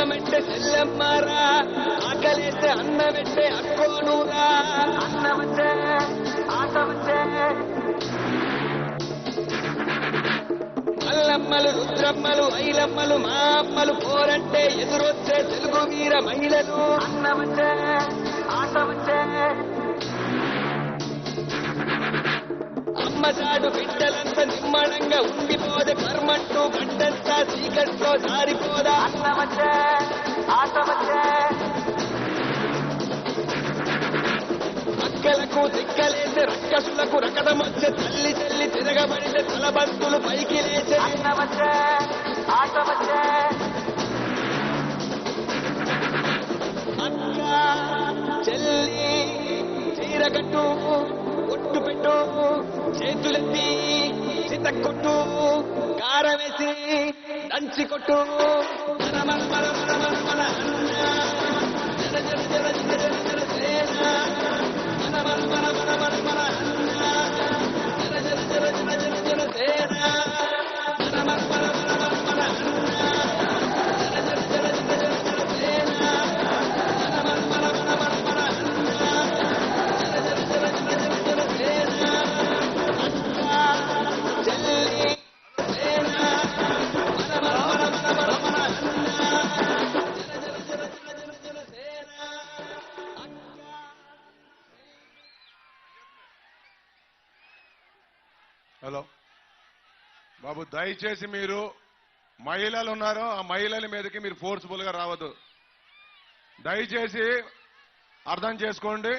దీపమెట్టే చెల్లెమ్మారా, ఆకలేస్తే అన్నమెట్టే అక్కోనూరా. అన్నమచ్చే ఆటమచ్చే మల్లమ్మలు, రుద్రమ్మలు, ఐలమ్మలు, మా అమ్మలు పోరంటే ఎదురొచ్చే తెలుగు వీర మహిళలు. అన్నమచ్చే ఆటమచ్చే అమ్మసాడు బిడ్డలంతా నిమ్మడంగా ఉండిపోదే, కర్మంటూ గడ్డంతా చీకట్లో జారిపోదా. అన్నమచ్చే ఆటమచ్చే అక్కలకు దిక్కలేసే, రక్కసులకు రకదమొచ్చే, తల్లి తల్లి తిరగబడితే తలబంతులు పైకి లేచే. అన్నమచ్చే ఆటమచ్చే అక్క చెల్లి చీరకట్టు, ఒట్టు పెట్టు, చేతులెత్తి చితక్కొట్టు, కారం వేసి దంచి కొట్టు. మన మన మన మన మన మన అన్న జన జన జన జన జన జన సేన. మన మన మన మన మన మన అన్న జన జన జన జన జన జన సేన. మన మన మన మన మన మన అన్న జన జన జన జన జన జన సేన. మన మన మన మన మన మన అన్న జన జన జన జన జన జన సేన. అక్క చెల్లి సేన. మన మన మన మన మన మన అన్న జన జన జన జన జన జన సేన. హలో బాబు, దయచేసి మీరు మహిళలు ఉన్నారో ఆ మహిళల మీదకి మీరు ఫోర్స్ఫుల్ గా రావద్దు. దయచేసి అర్థం చేసుకోండి.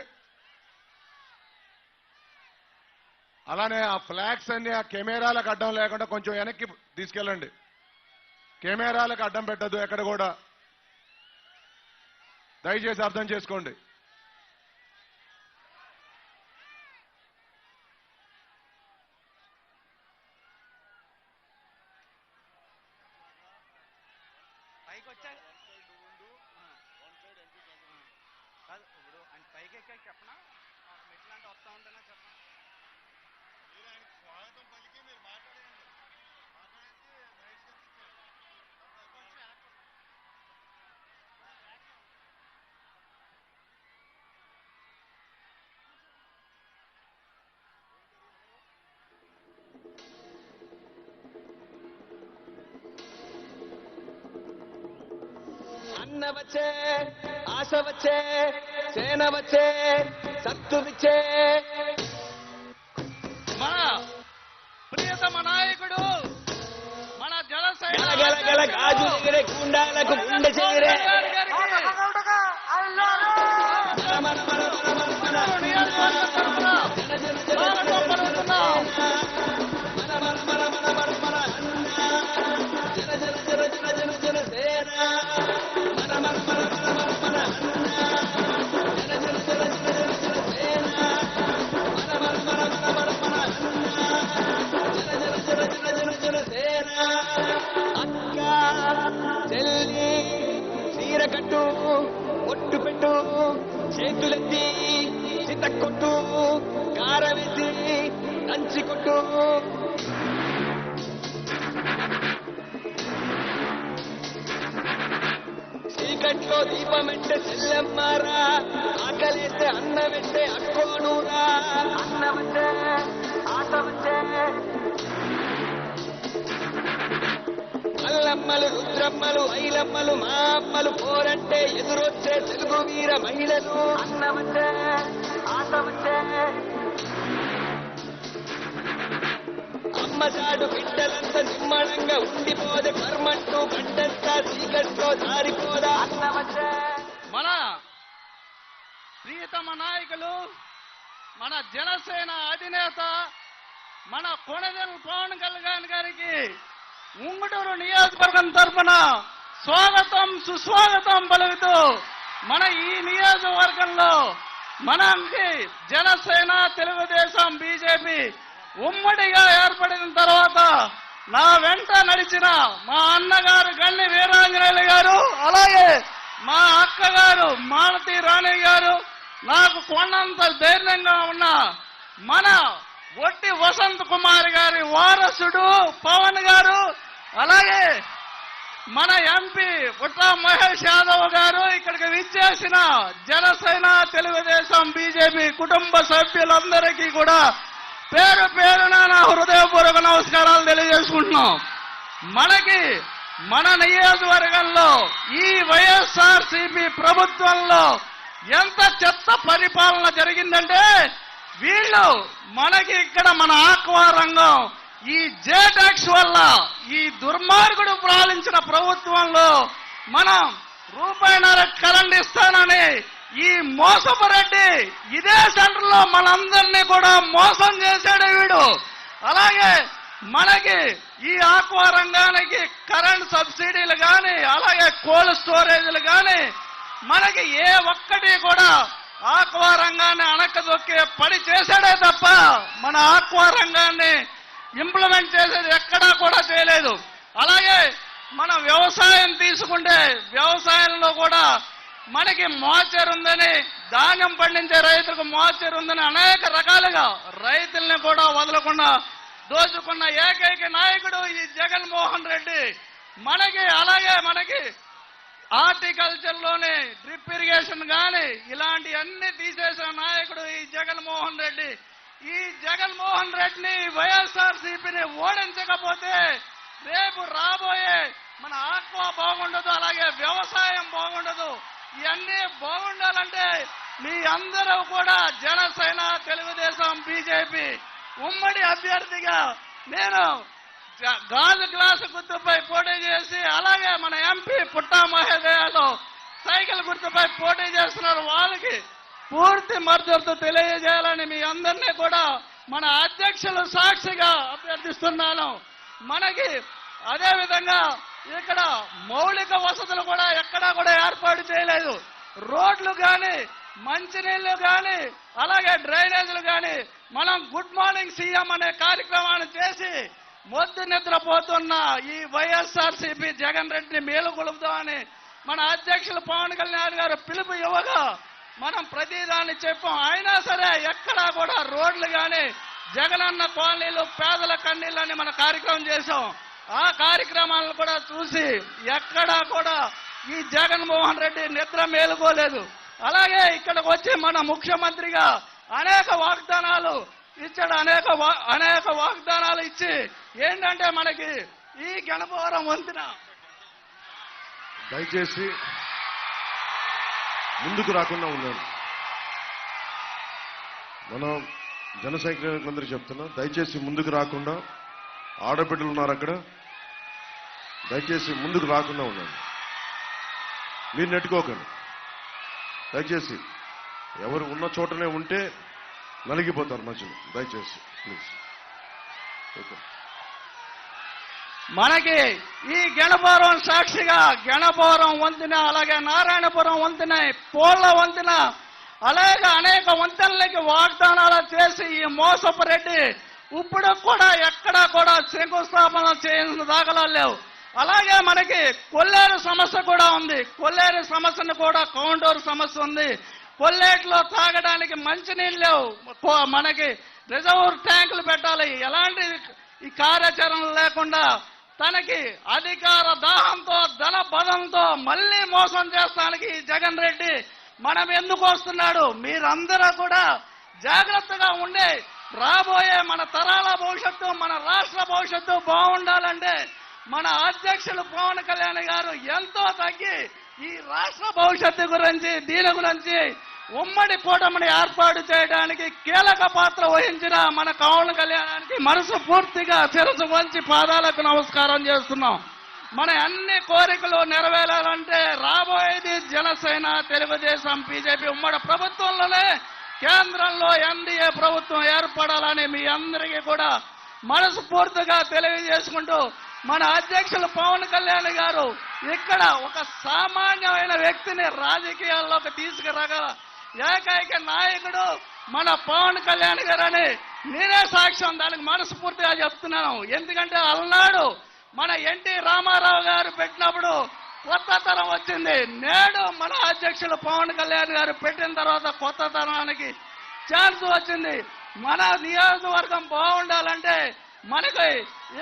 అలానే ఆ ఫ్లాగ్స్ అన్ని ఆ కెమెరాలకు అడ్డం లేకుండా కొంచెం వెనక్కి తీసుకెళ్ళండి. కెమెరాలకు అడ్డం పెట్టద్దు ఎక్కడ కూడా. దయచేసి అర్థం చేసుకోండి. పైకి వచ్చా కాదు ఇప్పుడు ఆయన పైకి ఎక్కాక చెప్పనా, మెట్లాంటి వస్తా ఉంటేనా చెప్పనా. స్వాగతం పలికి మీరు మాట్లాడండి. అన్న వచ్చే, ఆశ వచ్చే, సేన వచ్చే, సత్తు విచ్చే. మన ప్రియతమ నాయకుడు, మన జనసేన గల గల గల గాజు ఎగిరే గుండాలకు గుండె చెగిరే. మన మన మన మన మన మన జన జన జన జన జన సేన. మన మన మన మన మన మన అన్న జన జన జన జన జన జన సేన. మన మన మన మన మన మన అన్న జన జన జన జన జన జన సేన. మన మన మన మన మన మన అన్న జన జన జన జన జన జన సేన. అక్క చెల్లి చీరకట్టు, ఒట్టు పెట్టు, చేతులెత్తి చితక్కొట్టు, కారం వేసి దంచి కొట్టు. చీకట్లో దీపమెట్టే చెల్లెమ్మారా, ఆకలేస్తే అన్నమెట్టే అక్కోనూరా. అన్నమచ్చే ఆటమచ్చే మల్లమ్మలు, రుద్రమ్మలు, ఐలమ్మలు, మా అమ్మలు పోరంటే ఎదురొచ్చే తెలుగు వీర మహిళలు. అన్నమచ్చే ఆటమచ్చే అమ్మసాడు బిడ్డలంతా నిమ్మడంగా ఉండిపోదే, కర్మంటూ గడ్డంతా చీకట్లో జారిపోదా. అన్నమచ్చే మన ప్రియతమ నాయకులు, మన జనసేన అధినేత, మన కొణిదెల పవన్ కళ్యాణ్ గారికి ఉంగుటూరు నియోజకవర్గం తరఫున స్వాగతం సుస్వాగతం పలుకుతూ, మన ఈ నియోజకవర్గంలో మనకి జనసేన, తెలుగుదేశం, బీజేపీ ఉమ్మడిగా ఏర్పడిన తర్వాత నా వెంట నడిచిన మా అన్నగారు గన్ని వీరాంజనేయులు గారు, అలాగే మా అక్కగారు మాలతి రాణి గారు, నాకు కొండంత ధైర్యంగా ఉన్న మన ఒట్టి వసంత్ కుమార్ గారి వారసుడు పవన్ గారు, అలాగే మన ఎంపీ పుట్టా మహేష్ యాదవ్ గారు ఇక్కడికి విచ్చేసిన జనసేన, తెలుగుదేశం, బీజేపీ కుటుంబ సభ్యులందరికీ కూడా పేరు పేరున నా హృదయపూర్వక నమస్కారాలు తెలియజేసుకుంటున్నాం. మనకి మన నియోజకవర్గంలో ఈ వైఎస్ఆర్సీపీ ప్రభుత్వంలో ఎంత చెత్త పరిపాలన జరిగిందంటే, వీళ్ళు మనకి ఇక్కడ మన ఆక్వా రంగం ఈ జేటాక్స్ వల్ల ఈ దుర్మార్గుడు పాలించిన ప్రభుత్వంలో మనం రూపాయిన్నర కరెంట్ ఇస్తానని ఈ మోసపు రెడ్డి ఇదే సెంటర్లో మనందరినీ కూడా మోసం చేశాడు వీడు. అలాగే మనకి ఈ ఆక్వా రంగానికి కరెంట్ సబ్సిడీలు కానీ, అలాగే కోల్డ్ స్టోరేజ్లు కానీ మనకి ఏ ఒక్కటి కూడా ఆక్వా రంగాన్ని అణకదొక్కే పని చేశాడే తప్ప మన ఆక్వా రంగాన్ని ఇంప్లిమెంట్ చేసేది ఎక్కడా కూడా చేయలేదు. అలాగే మనం వ్యవసాయం తీసుకుంటే వ్యవసాయంలో కూడా మనకి మోచర్ ఉందని, ధాన్యం పండించే రైతులకు మోచర్ ఉందని అనేక రకాలుగా రైతుల్ని కూడా వదలకుండా దోచుకున్న ఏకైక నాయకుడు ఈ జగన్మోహన్ రెడ్డి. అలాగే మనకి హార్టికల్చర్ లోనే డ్రిప్ ఇరిగేషన్ కానీ ఇలాంటి అన్ని తీసేసిన నాయకుడు ఈ జగన్మోహన్ రెడ్డి. ఈ జగన్మోహన్ రెడ్డిని వైఎస్ఆర్సీపీని ఓడించకపోతే రేపు రాబోయే మన ఆక్వా బాగుండదు, అలాగే వ్యవసాయం బాగుండదు. ఇవన్నీ బాగుండాలంటే మీ అందరూ కూడా జనసేన, తెలుగుదేశం, బీజేపీ ఉమ్మడి అభ్యర్థిగా నేను గాజు గ్లాసు గుర్తుపై పోటీ చేసి, అలాగే మన ఎంపీ పుట్టా మహేష్ యాదవ్ సైకిల్ గుర్తుపై పోటీ చేస్తున్నారు. వాళ్ళకి పూర్తి మద్దతు తెలియజేయాలని మీ అందరినీ కూడా మన అధ్యక్షులు సాక్షిగా అభ్యర్థిస్తున్నాను. మనకి అదేవిధంగా ఇక్కడ మౌలిక వసతులు కూడా ఎక్కడా కూడా ఏర్పాటు చేయలేదు. రోడ్లు కానీ, మంచినీళ్లు కానీ, అలాగే డ్రైనేజీలు కానీ మనం గుడ్ మార్నింగ్ సీఎం అనే కార్యక్రమాన్ని చేసి మొద్దు నిద్రపోతున్న ఈ వైఎస్ఆర్సీపీ జగన్ రెడ్డిని మేలుకొలుపుదామని మన అధ్యక్షులు పవన్ కళ్యాణ్ గారు పిలుపు ఇవ్వగా మనం ప్రతిదాన్ని చెప్పాం. అయినా సరే ఎక్కడా కూడా రోడ్లు కానీ, జగనన్న కాలనీలు, పేదల కన్నీళ్ళని మన కార్యక్రమం చేశాం. ఆ కార్యక్రమాలను కూడా చూసి ఎక్కడా కూడా ఈ జగన్మోహన్ రెడ్డి నిద్ర మేలుకోలేదు. అలాగే ఇక్కడికి వచ్చి మన ముఖ్యమంత్రిగా అనేక వాగ్దానాలు ఇచ్చాడు. అనేక వాగ్దానాలు ఇచ్చి ఏంటంటే మనకి ఈ గణపవరం వంతెన దయచేసి ముందుకు రాకుండా ఉన్నాను. మనం జన సైనికులందరూ చెప్తున్నా, దయచేసి ముందుకు రాకుండా, ఆడబిడ్డలు ఉన్నారు అక్కడ, దయచేసి ముందుకు రాకుండా ఉన్నాను. మీరు నెట్టుకోకండి దయచేసి. ఎవరు ఉన్న చోటనే ఉంటే నలిగిపోతారు మధ్యలో. దయచేసి ప్లీజ్. ఓకే. మనకి ఈ గణపవరం సాక్షిగా గణపవరం వంతెన, అలాగే నారాయణపురం వంతెన, పోళ్ల వంతెన, అలాగే అనేక వంతెనలకి వాగ్దానాలు చేసి ఈ మోసపు రెడ్డి ఇప్పుడు కూడా ఎక్కడా కూడా శంకుస్థాపన చేసిన దాఖలాలు లేవు. అలాగే మనకి కొల్లేరు సమస్య కూడా ఉంది. కొల్లేరు సమస్యను కూడా కౌంటూరు సమస్య ఉంది. కొల్లేట్లో తాగడానికి మంచినీళ్ళు లేవు. మనకి రిజర్వర్ ట్యాంకులు పెట్టాలి. ఎలాంటి ఈ కార్యాచరణ లేకుండా తనకి అధికార దాహంతో, ధన బలంతో మళ్ళీ మోసం చేస్తానికి జగన్ రెడ్డి మనం ఎందుకు వస్తున్నాడు? మీరందరూ కూడా జాగ్రత్తగా ఉండే రాబోయే మన తరాల భవిష్యత్తు, మన రాష్ట్ర భవిష్యత్తు బాగుండాలంటే మన అధ్యక్షులు పవన్ కళ్యాణ్ గారు ఎంతో తగ్గి ఈ రాష్ట్ర భవిష్యత్తు గురించి, దీని గురించి ఉమ్మడి కూటమిని ఏర్పాటు చేయడానికి కీలక పాత్ర వహించిన మన పవన్ కళ్యాణానికి మనసు పూర్తిగా శిరసు వంచి పాదాలకు నమస్కారం చేస్తున్నాం. మన అన్ని కోరికలు నెరవేరాలంటే రాబోయేది జనసేన, తెలుగుదేశం, బీజేపీ ఉమ్మడి ప్రభుత్వంలోనే కేంద్రంలో ఎన్డీఏ ప్రభుత్వం ఏర్పడాలని మీ అందరికీ కూడా మనస్ఫూర్తిగా తెలియజేసుకుంటూ మన అధ్యక్షులు పవన్ కళ్యాణ్ గారు ఇక్కడ ఒక సామాన్యమైన వ్యక్తిని రాజకీయాల్లోకి తీసుకురాగల ఏకైక నాయకుడు మన పవన్ కళ్యాణ్ గారని నేనే సాక్ష్యం. దానికి మనస్ఫూర్తిగా చెప్తున్నాను. ఎందుకంటే అలనాడు మన ఎన్టీ రామారావు గారు పెట్టినప్పుడు కొత్త తరం వచ్చింది. నేడు మన అధ్యక్షులు పవన్ కళ్యాణ్ గారు పెట్టిన తర్వాత కొత్త తరానికి ఛాన్స్ వచ్చింది. మన నియోజకవర్గం బాగుండాలంటే మనకి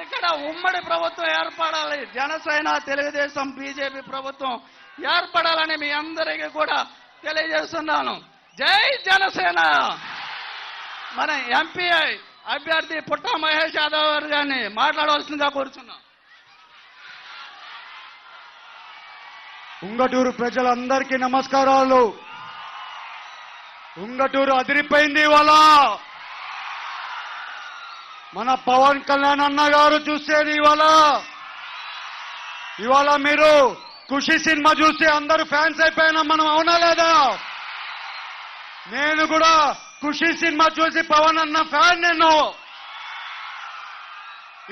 ఇక్కడ ఉమ్మడి ప్రభుత్వం ఏర్పడాలి. జనసేన, తెలుగుదేశం, బీజేపీ ప్రభుత్వం ఏర్పడాలని మీ అందరికీ కూడా తెలియజేస్తున్నాను. జై జనసేన. మన ఎంపీ అభ్యర్థి పుట్ట మహేష్ యాదవ్ గారు గారిని మాట్లాడవలసిందిగా కోరుచున్నాం. ఉంగటూరు ప్రజలందరికీ నమస్కారాలు. ఉంగటూరు అదిరిపోయింది ఇవాళ. మన పవన్ కళ్యాణ్ అన్న గారు చూసేది ఇవాళ మీరు ఖుషి సినిమా చూసి అందరూ ఫ్యాన్స్ అయిపోయినాం మనం, అవునా లేదా? నేను కూడా ఖుషి సినిమా చూసి పవన్ అన్న ఫ్యాన్. నేను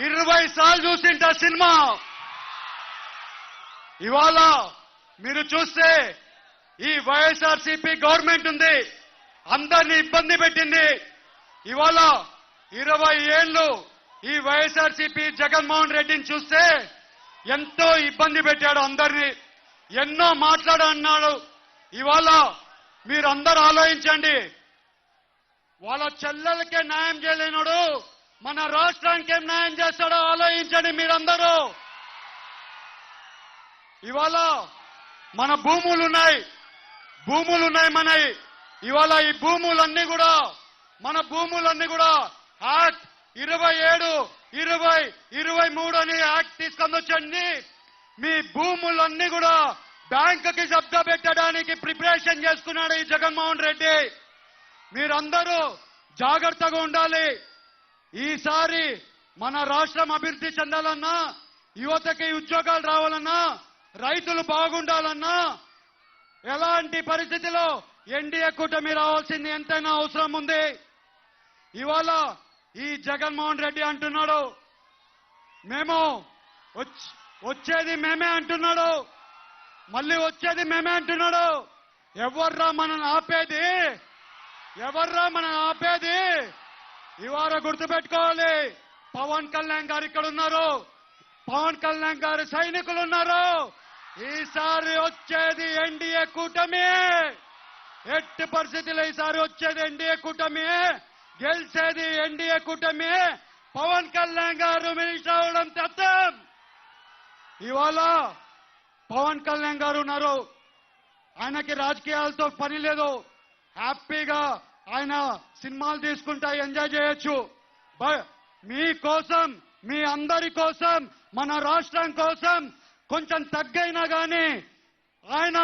20 సార్లు చూసింటా సినిమా. ఇవాళ మీరు చూస్తే ఈ వైఎస్ఆర్సీపీ గవర్నమెంట్ ఉంది, అందరినీ ఇబ్బంది పెట్టింది. ఇవాళ 20 ఏళ్లు ఈ వైఎస్ఆర్సీపీ జగన్మోహన్ రెడ్డిని చూస్తే ఎంతో ఇబ్బంది పెట్టాడు అందరినీ, ఎన్నో మాట్లాడన్నాడు. ఇవాళ మీరందరూ ఆలోచించండి, వాళ్ళ చెల్లెలకే న్యాయం చేయలేనాడు, మన రాష్ట్రానికి ఏం న్యాయం చేస్తాడో ఆలోచించండి మీరందరూ. ఇవాళ మన భూములున్నాయి మనవి. ఇవాళ ఈ భూములన్నీ కూడా మన భూములన్నీ కూడా యాక్ట్ 27, 20, 23 అని యాక్ట్ తీసుకొని వచ్చండి. మీ భూములన్నీ కూడా బ్యాంకుకి జప్తా పెట్టడానికి ప్రిపరేషన్ చేసుకున్నాడు ఈ జగన్మోహన్ రెడ్డి. మీరందరూ జాగ్రత్తగా ఉండాలి. ఈసారి మన రాష్ట్రం అభివృద్ధి చెందాలన్నా, యువతకి ఉద్యోగాలు రావాలన్నా, రైతులు బాగుండాలన్నా ఎలాంటి పరిస్థితిలో ఎన్డీఏ కూటమి రావాల్సింది ఎంతైనా అవసరం ఉంది. ఇవాళ ఈ జగన్మోహన్ రెడ్డి అంటున్నాడు మేము వచ్చేది మేమే అంటున్నాడు, మళ్ళీ వచ్చేది మేమే అంటున్నాడు. ఎవర్రా మనల్ని ఆపేది? ఇవాళ గుర్తుపెట్టుకోవాలి, పవన్ కళ్యాణ్ గారు ఇక్కడ ఉన్నారు, పవన్ కళ్యాణ్ గారి సైనికులు ఉన్నారు. ఈసారి వచ్చేది ఎన్డీఏ కూటమి. ఎట్టి పరిస్థితుల్లో ఈసారి వచ్చేది ఎన్డీఏ కూటమి, గెలిచేది ఎన్డీఏ కూటమి. పవన్ కళ్యాణ్ గారు మినిస్టర్ అవడం తథ్యం. ఇవాళ పవన్ కళ్యాణ్ గారు ఉన్నారు, ఆయనకి రాజకీయాలతో పని లేదు, హ్యాపీగా ఆయన సినిమాలు తీసుకుంటా ఎంజాయ్ చేయొచ్చు. మీకోసం, మీ అందరి కోసం, మన రాష్ట్రం కోసం కొంచెం తగ్గైనా గానీ ఆయన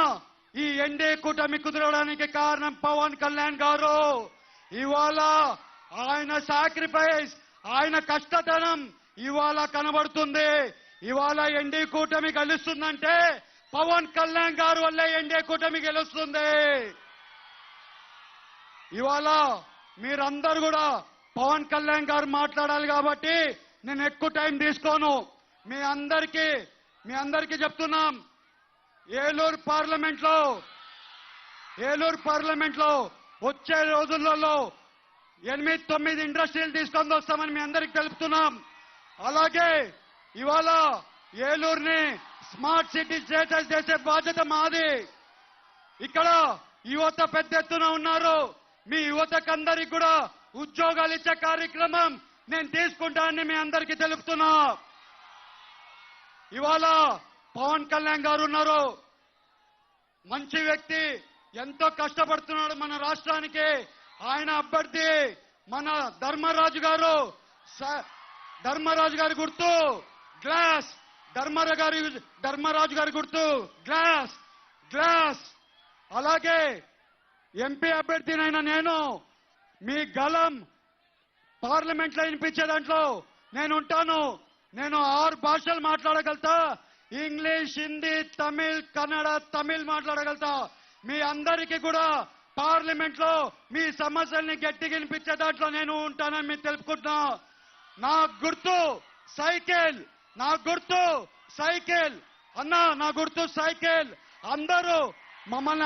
ఈ ఎన్డీఏ కూటమి కుదరడానికి కారణం పవన్ కళ్యాణ్ గారు. ఇవాళ ఆయన సాక్రిఫైస్, ఆయన కష్టతనం ఇవాళ కనబడుతుంది. ఇవాళ ఎన్డీఏ కూటమి గెలుస్తుందంటే పవన్ కళ్యాణ్ గారు వల్లే ఎన్డీఏ కూటమి గెలుస్తుంది. ఇవాళ మీరందరూ కూడా పవన్ కళ్యాణ్ గారు మాట్లాడాలి కాబట్టి నేను ఎక్కువ టైం తీసుకోను. మీ అందరికీ చెప్తున్నాం, ఏలూరు పార్లమెంట్ లో వచ్చే రోజులలో 8-9 ఇండస్ట్రీలు తీసుకొని వస్తామని మీ అందరికీ తెలుపుతున్నాం. అలాగే ఇవాళ ఏలూరుని స్మార్ట్ సిటీ స్టేటస్ చేసే బాధ్యత మాది. ఇక్కడ యువత పెద్ద ఎత్తున ఉన్నారు, మీ యువతకందరికి కూడా ఉద్యోగాలు ఇచ్చే కార్యక్రమం నేను తీసుకుంటానని మీ అందరికీ తెలుపుతున్నా. ఇవాళ పవన్ కళ్యాణ్ గారు ఉన్నారు, మంచి వ్యక్తి, ఎంతో కష్టపడుతున్నాడు మన రాష్ట్రానికి. ఆయన అభ్యర్థి మన ధర్మరాజు గారి గుర్తు గ్లాస్, ధర్మరాజు గారి గుర్తు గ్లాస్. అలాగే ఎంపీ అభ్యర్థినైనా నేను మీ గలం పార్లమెంట్ లో వినిపించే దాంట్లో నేను ఉంటాను. నేను 6 భాషలు మాట్లాడగలుగుతా, ఇంగ్లీష్, హిందీ, తమిళ్, కన్నడ, తమిళ్ మాట్లాడగలుగుతా. మీ అందరికీ కూడా పార్లమెంట్ లో మీ సమస్యల్ని గట్టిగా వినిపించే దాంట్లో నేను ఉంటానని మీకు తెలుపుకుంటున్నా. నా గుర్తు సైకిల్ అన్నా, నా గుర్తు సైకిల్. అందరూ మమ్మల్ని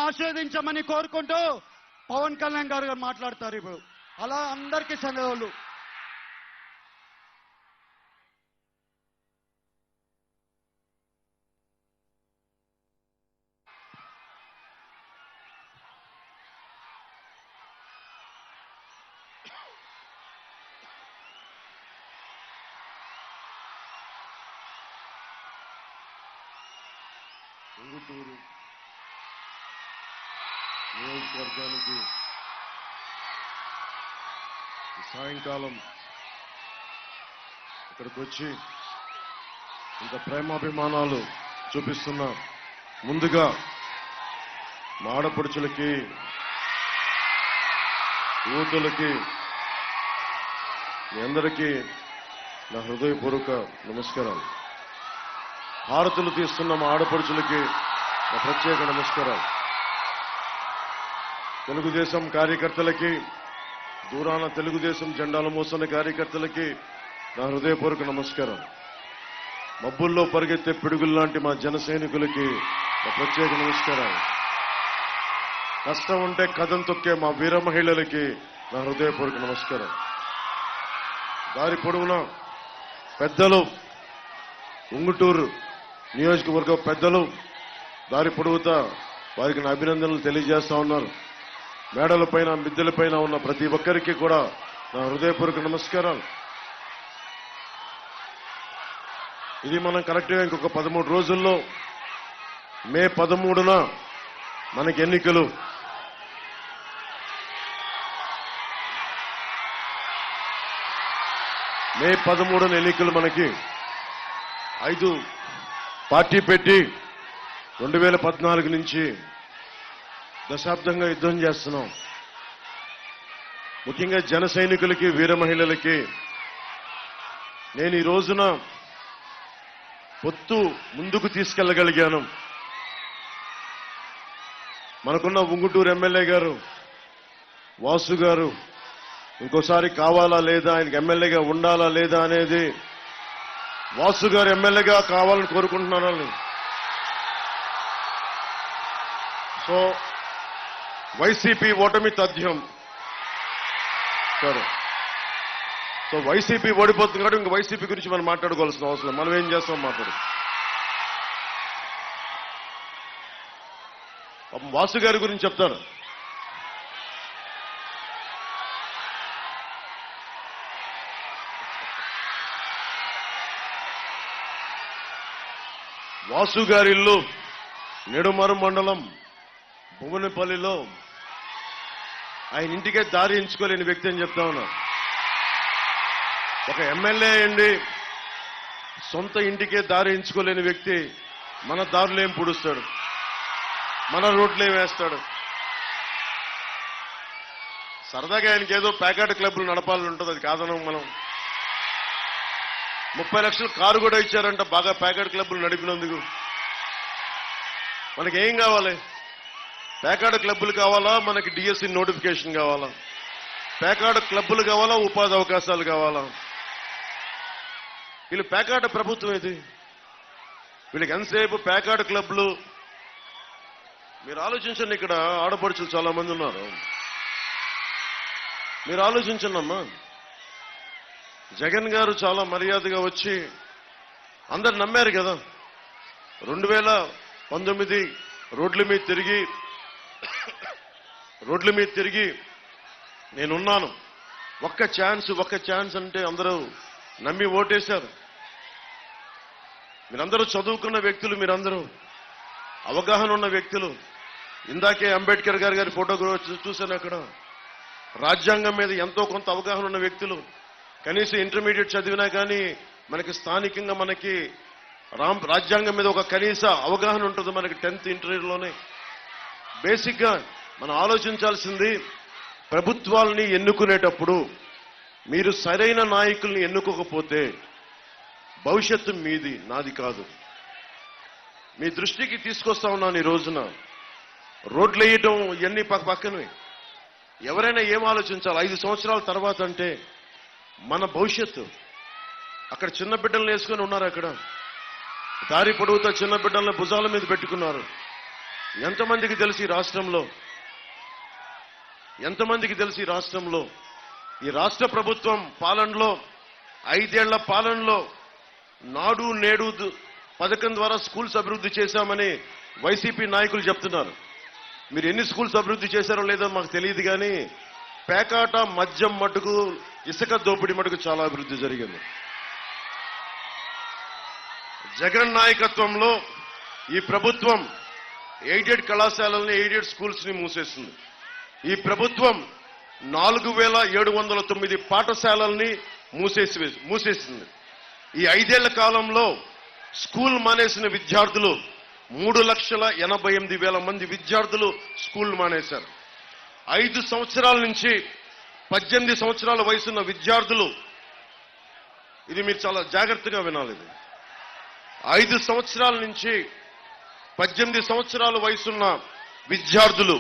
ఆశీర్వదించమని కోరుకుంటూ పవన్ కళ్యాణ్ గారు మాట్లాడతారు ఇప్పుడు. అలా అందరికీ సెలవులు. ఉంగుటూరు నియోజకవర్గానికి ఈ సాయంకాలం ఇక్కడికి వచ్చి ఇంత ప్రేమాభిమానాలు చూపిస్తున్న ముందుగా మా ఆడపడుచులకి యువతులకి మీ అందరికీ నా హృదయపూర్వక నమస్కారాలు. హారతులు తీస్తున్న మా ఆడపడుచులకి నా ప్రత్యేక నమస్కారాలు. తెలుగుదేశం కార్యకర్తలకి, దూరాన తెలుగుదేశం జెండాలు మోస్తున్న కార్యకర్తలకి నా హృదయపూర్వక నమస్కారాలు. మబ్బుల్లో పరిగెత్తే పిడుగుల్లాంటి మా జన సైనికులకి నా ప్రత్యేక నమస్కారాలు. కష్టం ఉంటే కథం తొక్కే మా వీర మహిళలకి నా హృదయపూర్వక నమస్కారం. దారి పొడవునా పెద్దలు, ఉంగుటూరు నియోజకవర్గ పెద్దలు దారి పొడవుతా వారికి నా అభినందనలు తెలియజేస్తా ఉన్నారు. మేడల పైన, మిద్దెల పైన ఉన్న ప్రతి ఒక్కరికి కూడా నా హృదయపూర్వక నమస్కారాలు. ఇది మనం కరెక్ట్గా ఇంకొక 13 రోజుల్లో మే 13న మనకి ఎన్నికలు. మే 13న ఎన్నికలు. మనకి 5 పార్టీ పెట్టి 2014 నుంచి దశాబ్దంగా యుద్ధం చేస్తున్నాం. ముఖ్యంగా జన సైనికులకి, వీర మహిళలకి నేను ఈ రోజున పొత్తు ముందుకు తీసుకెళ్లగలిగాను. మనకున్న ఉంగుటూరు ఎమ్మెల్యే గారు వాసు గారు ఇంకోసారి కావాలా లేదా, ఆయనకి ఎమ్మెల్యేగా ఉండాలా లేదా అనేది వాసు గారు ఎమ్మెల్యేగా కావాలని కోరుకుంటున్నాను. సో వైసీపీ ఓటమి తథ్యం. సరే, సో వైసీపీ ఓడిపోతుంది కాబట్టి ఇంక వైసీపీ గురించి మనం మాట్లాడుకోవాల్సిన అవసరం. మనం ఏం చేస్తాం మాట్లాడు. వాసు గారి గురించి చెప్తారు. వాసు గారి ఇల్లు నెడుమరు మండలం భువనపల్లిలో. ఆయన ఇంటికే దారి ఎంచుకోలేని వ్యక్తి అని చెప్తా ఉన్నా. ఒక ఎమ్మెల్యే అండి, సొంత ఇంటికే దారి ఎంచుకోలేని వ్యక్తి మన దారులేం పుడుస్తాడు, మన రోడ్లేం వేస్తాడు. సరదాగా ఆయనకి ఏదో ప్యాకెట్ క్లబ్లు నడపాలని ఉంటుంది, అది కాదనం మనం. 30 లక్షలు కారు కూడా ఇచ్చారంట బాగా ప్యాకెట్ క్లబ్లు నడిపినందుకు. మనకి ఏం కావాలి? ప్యాకెట్ క్లబ్బులు కావాలా, మనకి డిఎస్సి నోటిఫికేషన్ కావాలా? ప్యాకెట్ క్లబ్బులు కావాలా, ఉపాధి అవకాశాలు కావాలా? వీళ్ళు ప్యాకెట్ ప్రభుత్వం ఇది. వీళ్ళకి ఎంతసేపు ప్యాకెట్ క్లబ్లు. మీరు ఆలోచించండి, ఇక్కడ ఆడపడుచులు చాలా మంది ఉన్నారు. మీరు ఆలోచించండి అమ్మా. జగన్ గారు చాలా మర్యాదగా వచ్చి అందరు నమ్మారు కదా. 2019 రోడ్ల మీద తిరిగి నేనున్నాను, ఒక్క ఛాన్స్ అంటే అందరూ నమ్మి ఓటేశారు. మీరందరూ చదువుకున్న వ్యక్తులు, మీరందరూ అవగాహన ఉన్న వ్యక్తులు. ఇందాకే అంబేద్కర్ గారి ఫోటో చూశాను అక్కడ. రాజ్యాంగం మీద ఎంతో కొంత అవగాహన ఉన్న వ్యక్తులు. కనీసం ఇంటర్మీడియట్ చదివినా కానీ మనకి స్థానికంగా మనకి రాజ్యాంగం మీద ఒక కనీస అవగాహన ఉంటుంది మనకి 10th ఇంటర్లోనే. బేసిక్గా మనం ఆలోచించాల్సింది, ప్రభుత్వాలని ఎన్నుకునేటప్పుడు మీరు సరైన నాయకుల్ని ఎన్నుకోకపోతే భవిష్యత్తు మీది, నాది కాదు. మీ దృష్టికి తీసుకొస్తా ఉన్నాను ఈ రోజున. రోడ్లు వేయటం ఇవన్నీ పక్కనవి. ఎవరైనా ఏం ఆలోచించాలి 5 సంవత్సరాల తర్వాత అంటే మన భవిష్యత్తు. అక్కడ చిన్న బిడ్డలను వేసుకొని ఉన్నారు. అక్కడ దారి పొడవుతా చిన్న బిడ్డలను భుజాల మీద పెట్టుకున్నారు. ఎంతమందికి తెలిసి ఈ రాష్ట్రంలో ఈ రాష్ట్ర ప్రభుత్వం పాలనలో 5 ఏళ్ల పాలనలో నాడు నేడు పథకం ద్వారా స్కూల్స్ అభివృద్ధి చేశామని వైసీపీ నాయకులు చెప్తున్నారు. మీరు ఎన్ని స్కూల్స్ అభివృద్ధి చేశారో లేదో మాకు తెలియదు, కానీ పేకాట, మద్యం మటుకు, ఇసుక దోపిడీ మటుకు చాలా అభివృద్ధి జరిగింది. జగన్ నాయకత్వంలో ఈ ప్రభుత్వం ఎయిడెడ్ కళాశాలల్ని, ఎయిడెడ్ స్కూల్స్ ని మూసేసింది. ఈ ప్రభుత్వం 4709 పాఠశాలల్ని మూసేసింది. ఈ 5 ఏళ్ల కాలంలో స్కూల్ మానేసిన విద్యార్థులు 3,88,000 మంది విద్యార్థులు స్కూల్ మానేశారు. 5 సంవత్సరాల నుంచి 18 సంవత్సరాల వయసున్న విద్యార్థులు, ఇది మీరు చాలా జాగ్రత్తగా వినాలి, 5 సంవత్సరాల నుంచి 18 సంవత్సరాల వయసున్న విద్యార్థులు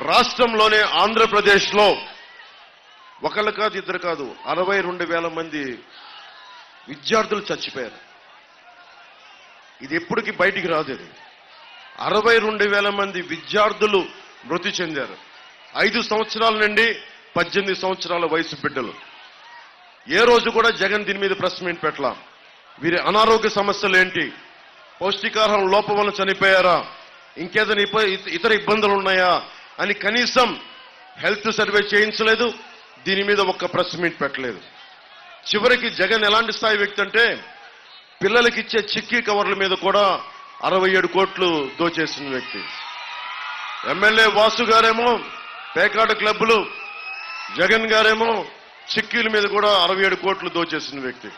రాష్ట్రంలోనే ఆంధ్రప్రదేశ్లో ఒకళ్ళు కాదు, ఇద్దరు కాదు, 62,000 మంది విద్యార్థులు చచ్చిపోయారు. ఇది ఎప్పటికీ బయటికి రాదు. ఇది 62,000 మంది విద్యార్థులు మృతి చెందారు. 5 సంవత్సరాల నుండి 18 సంవత్సరాల వయసు బిడ్డలు. ఏ రోజు కూడా జగన్ దీని మీద ప్రెస్ మీట్ పెట్టలా. వీరి అనారోగ్య సమస్యలు ఏంటి, పౌష్టికాహారం లోపం వల్ల చనిపోయారా, ఇంకేదైనా ఇతర ఇబ్బందులు ఉన్నాయా అని కనీసం హెల్త్ సర్వే చేయించలేదు. దీని మీద ఒక్క ప్రెస్ మీట్ పెట్టలేదు. చివరికి జగన్ ఎలాంటి స్థాయి వ్యక్తి అంటే పిల్లలకి ఇచ్చే చిక్కీ కవర్ల మీద కూడా 67 కోట్లు దోచేసిన వ్యక్తి. ఎమ్మెల్యే వాసు గారేమో పేకాట క్లబ్లు, జగన్ గారేమో చిక్కీల మీద కూడా 67 కోట్లు దోచేసిన వ్యక్తి.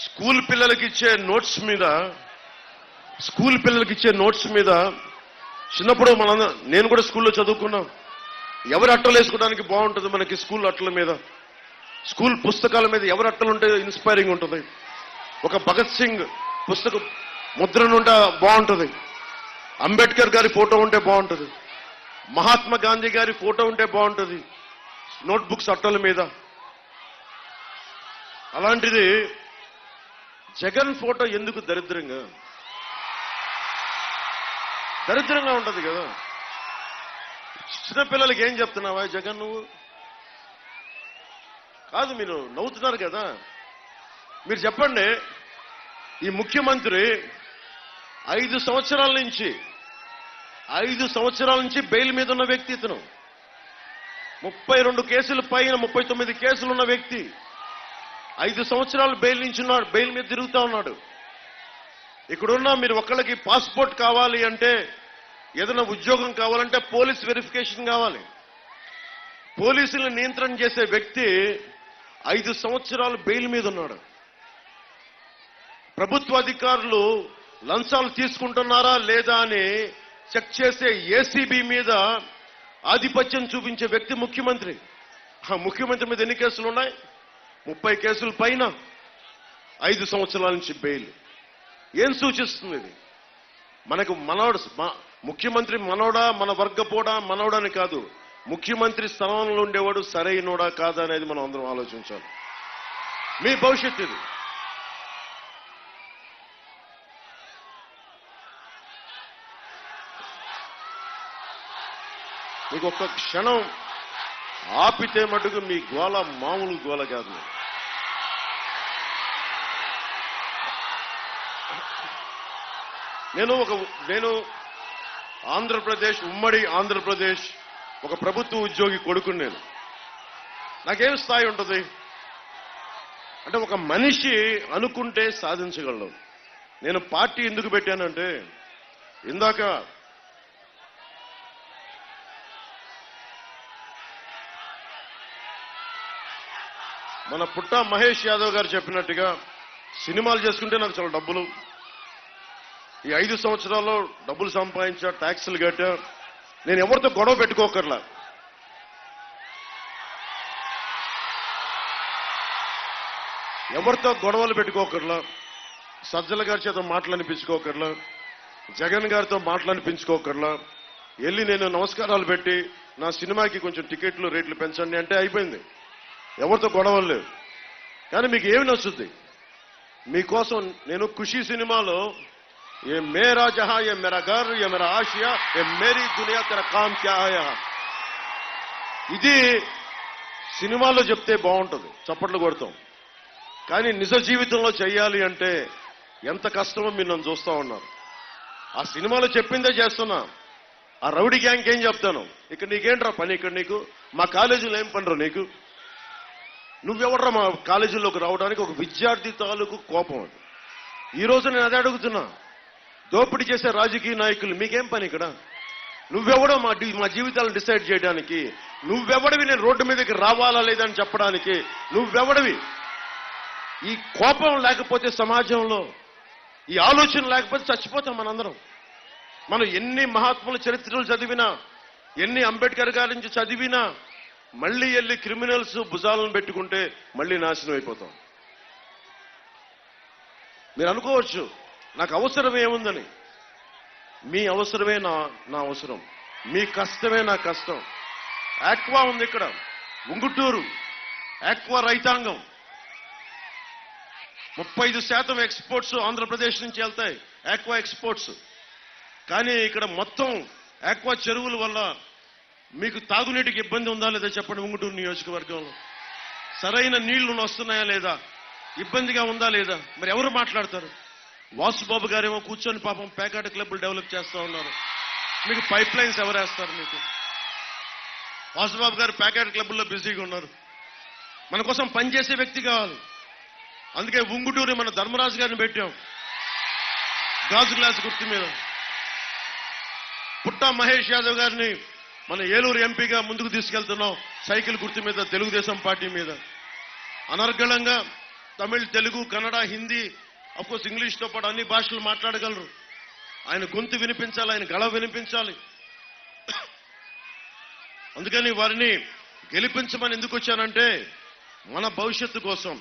స్కూల్ పిల్లలకి ఇచ్చే నోట్స్ మీద చిన్నప్పుడు నేను కూడా స్కూల్లో చదువుకున్నాం. ఎవరి అట్టలు వేసుకోవడానికి బాగుంటుంది మనకి స్కూల్ అట్టల మీద, స్కూల్ పుస్తకాల మీద ఎవరి అట్టలు ఉంటే ఇన్స్పైరింగ్ ఉంటుంది. ఒక భగత్ సింగ్ పుస్తకం ముద్రనుంటే బాగుంటుంది, అంబేద్కర్ గారి ఫోటో ఉంటే బాగుంటుంది, మహాత్మా గాంధీ గారి ఫోటో ఉంటే బాగుంటుంది నోట్బుక్స్ అట్టల మీద. అలాంటిది జగన్ ఫోటో ఎందుకు దరిద్రంగా ఉంటుంది కదా. చిన్నపిల్లలకి ఏం చెప్తున్నావా జగన్ నువ్వు? కాదు, మీరు నవ్వుతున్నారు కదా. మీరు చెప్పండి, ఈ ముఖ్యమంత్రి 5 సంవత్సరాల నుంచి బెయిల్ మీద ఉన్న వ్యక్తి ఇతను. 32 కేసుల పైన 39 కేసులు ఉన్న వ్యక్తి 5 సంవత్సరాలు బెయిల్ నుంచి ఉన్నాడు, బెయిల్ మీద తిరుగుతా ఉన్నాడు. ఇక్కడున్న మీరు ఒక్కళ్ళకి పాస్పోర్ట్ కావాలి అంటే, ఏదైనా ఉద్యోగం కావాలంటే పోలీస్ వెరిఫికేషన్ కావాలి. పోలీసులను నియంత్రణ చేసే వ్యక్తి 5 సంవత్సరాలు బెయిల్ మీద ఉన్నాడు. ప్రభుత్వ అధికారులు లంచాలు తీసుకుంటున్నారా లేదా అని చెక్ చేసే ఏసీబీ మీద ఆధిపత్యం చూపించే వ్యక్తి ముఖ్యమంత్రి. ఆ ముఖ్యమంత్రి మీద ఎన్ని కేసులు ఉన్నాయి? 30 కేసుల పైన, 5 సంవత్సరాల నుంచి బెయిల్. ఏం సూచిస్తుంది ఇది? మనకు ముఖ్యమంత్రి మనోడా, మన వర్గపోడా, మనోడని కాదు, ముఖ్యమంత్రి స్థానంలో ఉండేవాడు సరైనోడా కాదా అనేది మనం అందరం ఆలోచించాలి. మీ భవిష్యత్తు ఇది. మీకు ఒక్క క్షణం ఆపితే మటుకు మీ గోల మామూలు గోల కాదు. నేను ఆంధ్రప్రదేశ్, ఉమ్మడి ఆంధ్రప్రదేశ్ ఒక ప్రభుత్వ ఉద్యోగి కొడుకుని. నాకేం స్థాయి ఉంటుంది అంటే, ఒక మనిషి అనుకుంటే సాధించగలడు. నేను పార్టీ ఎందుకు పెట్టానంటే, ఇందాక మన పుట్టా మహేష్ యాదవ్ గారు చెప్పినట్టుగా సినిమాలు చేసుకుంటే నాకు చాలా డబ్బులు, ఈ 5 సంవత్సరాల్లో డబ్బులు సంపాదించా, ట్యాక్సులు కట్టా, నేను ఎవరితో గొడవ పెట్టుకోకర్లా. ఎవరితో గొడవలు పెట్టుకోకర్లా, సజ్జల గారి చేత మాటలనిపించుకోకర్లా, జగన్ గారితో మాటలనిపించుకోకర్లా. వెళ్ళి నేను నమస్కారాలు పెట్టి నా సినిమాకి కొంచెం టికెట్లు రేట్లు పెంచండి అంటే అయిపోయింది. ఎవరితో గొడవలు లేవు. కానీ మీకు ఏమి నచ్చుద్ది? మీకోసం నేను ఖుషీ సినిమాలో ఏ మేరా జహా, ఏ మేరా ఘర్, ఏ మేరా ఆశియా, ఏ మేరీ దునియా, తెరా కామ్ క్యా హై, ఇది సినిమాలో చెప్తే బాగుంటుంది, చప్పట్లు కొడతాం. కానీ నిజ జీవితంలో చెయ్యాలి అంటే ఎంత కష్టమో మీరు నన్ను చూస్తా ఉన్నారు. ఆ సినిమాలో చెప్పిందే చేస్తున్నా. ఆ రౌడీ గ్యాంగ్ ఏం చెప్తాను, ఇక్కడ నీకేంట్రా పని, ఇక్కడ నీకు మా కాలేజీలో ఏం పనిరా నీకు, నువ్వెవర్రా మా కాలేజీలోకి రావడానికి? ఒక విద్యార్థి తాలూకు కోపం అది. ఈ రోజు నేను అదే అడుగుతున్నా, దోపిడీ చేసే రాజకీయ నాయకులు మీకేం పని ఇక్కడ? నువ్వెవడో మా జీవితాలను డిసైడ్ చేయడానికి? నువ్వెవడివి నేను రోడ్డు మీదకి రావాలా లేదని చెప్పడానికి? నువ్వెవడివి? ఈ కోపం లేకపోతే సమాజంలో, ఈ ఆలోచన లేకపోతే చచ్చిపోతాం మనందరం. మనం ఎన్ని మహాత్ముల చరిత్రలు చదివినా, ఎన్ని అంబేద్కర్ గారి నుంచి చదివినా, మళ్ళీ వెళ్ళి క్రిమినల్స్ భుజాలను పెట్టుకుంటే మళ్ళీ నాశనం అయిపోతాం. మీరు అనుకోవచ్చు నాకు అవసరం ఏముందని. మీ అవసరమే నా అవసరం, మీ కష్టమే నా కష్టం. ఆక్వా ఉంది ఇక్కడ, ఉంగుటూరు ఆక్వా రైతాంగం 35% ఎక్స్పోర్ట్స్ ఆంధ్రప్రదేశ్ నుంచి వెళ్తాయి, ఆక్వా ఎక్స్పోర్ట్స్. కానీ ఇక్కడ మొత్తం ఆక్వా చెరువుల వల్ల మీకు తాగునీటికి ఇబ్బంది ఉందా లేదా చెప్పండి? ఉంగుటూరు నియోజకవర్గంలో సరైన నీళ్లు వస్తున్నాయా లేదా? ఇబ్బందిగా ఉందా లేదా? మరి ఎవరు మాట్లాడతారు? వాసుబాబు గారేమో కూర్చొని పాపం పేకాట క్లబ్లు డెవలప్ చేస్తా ఉన్నారు. మీకు పైప్ లైన్స్ ఎవరు వేస్తారు? మీకు వాసుబాబు గారు పేకాట క్లబ్లో బిజీగా ఉన్నారు. మన కోసం పనిచేసే వ్యక్తి కావాలి. అందుకే ఉంగుటూరి మన ధర్మరాజు గారిని పెట్టాం గాజు గ్లాస్ గుర్తు మీద. పుట్టా మహేష్ యాదవ్ గారిని మన ఏలూరు ఎంపీగా ముందుకు తీసుకెళ్తున్నాం సైకిల్ గుర్తు మీద, తెలుగుదేశం పార్టీ మీద. అనర్గళంగా తమిళ్, తెలుగు, కన్నడ, హిందీ, అఫ్కోర్స్ ఇంగ్లీష్తో పాటు అన్ని భాషలు మాట్లాడగలరు. ఆయన గొంతు వినిపించాలి, ఆయన గళ వినిపించాలి. అందుకని వారిని గెలిపించమని ఎందుకు వచ్చానంటే మన భవిష్యత్తు కోసం.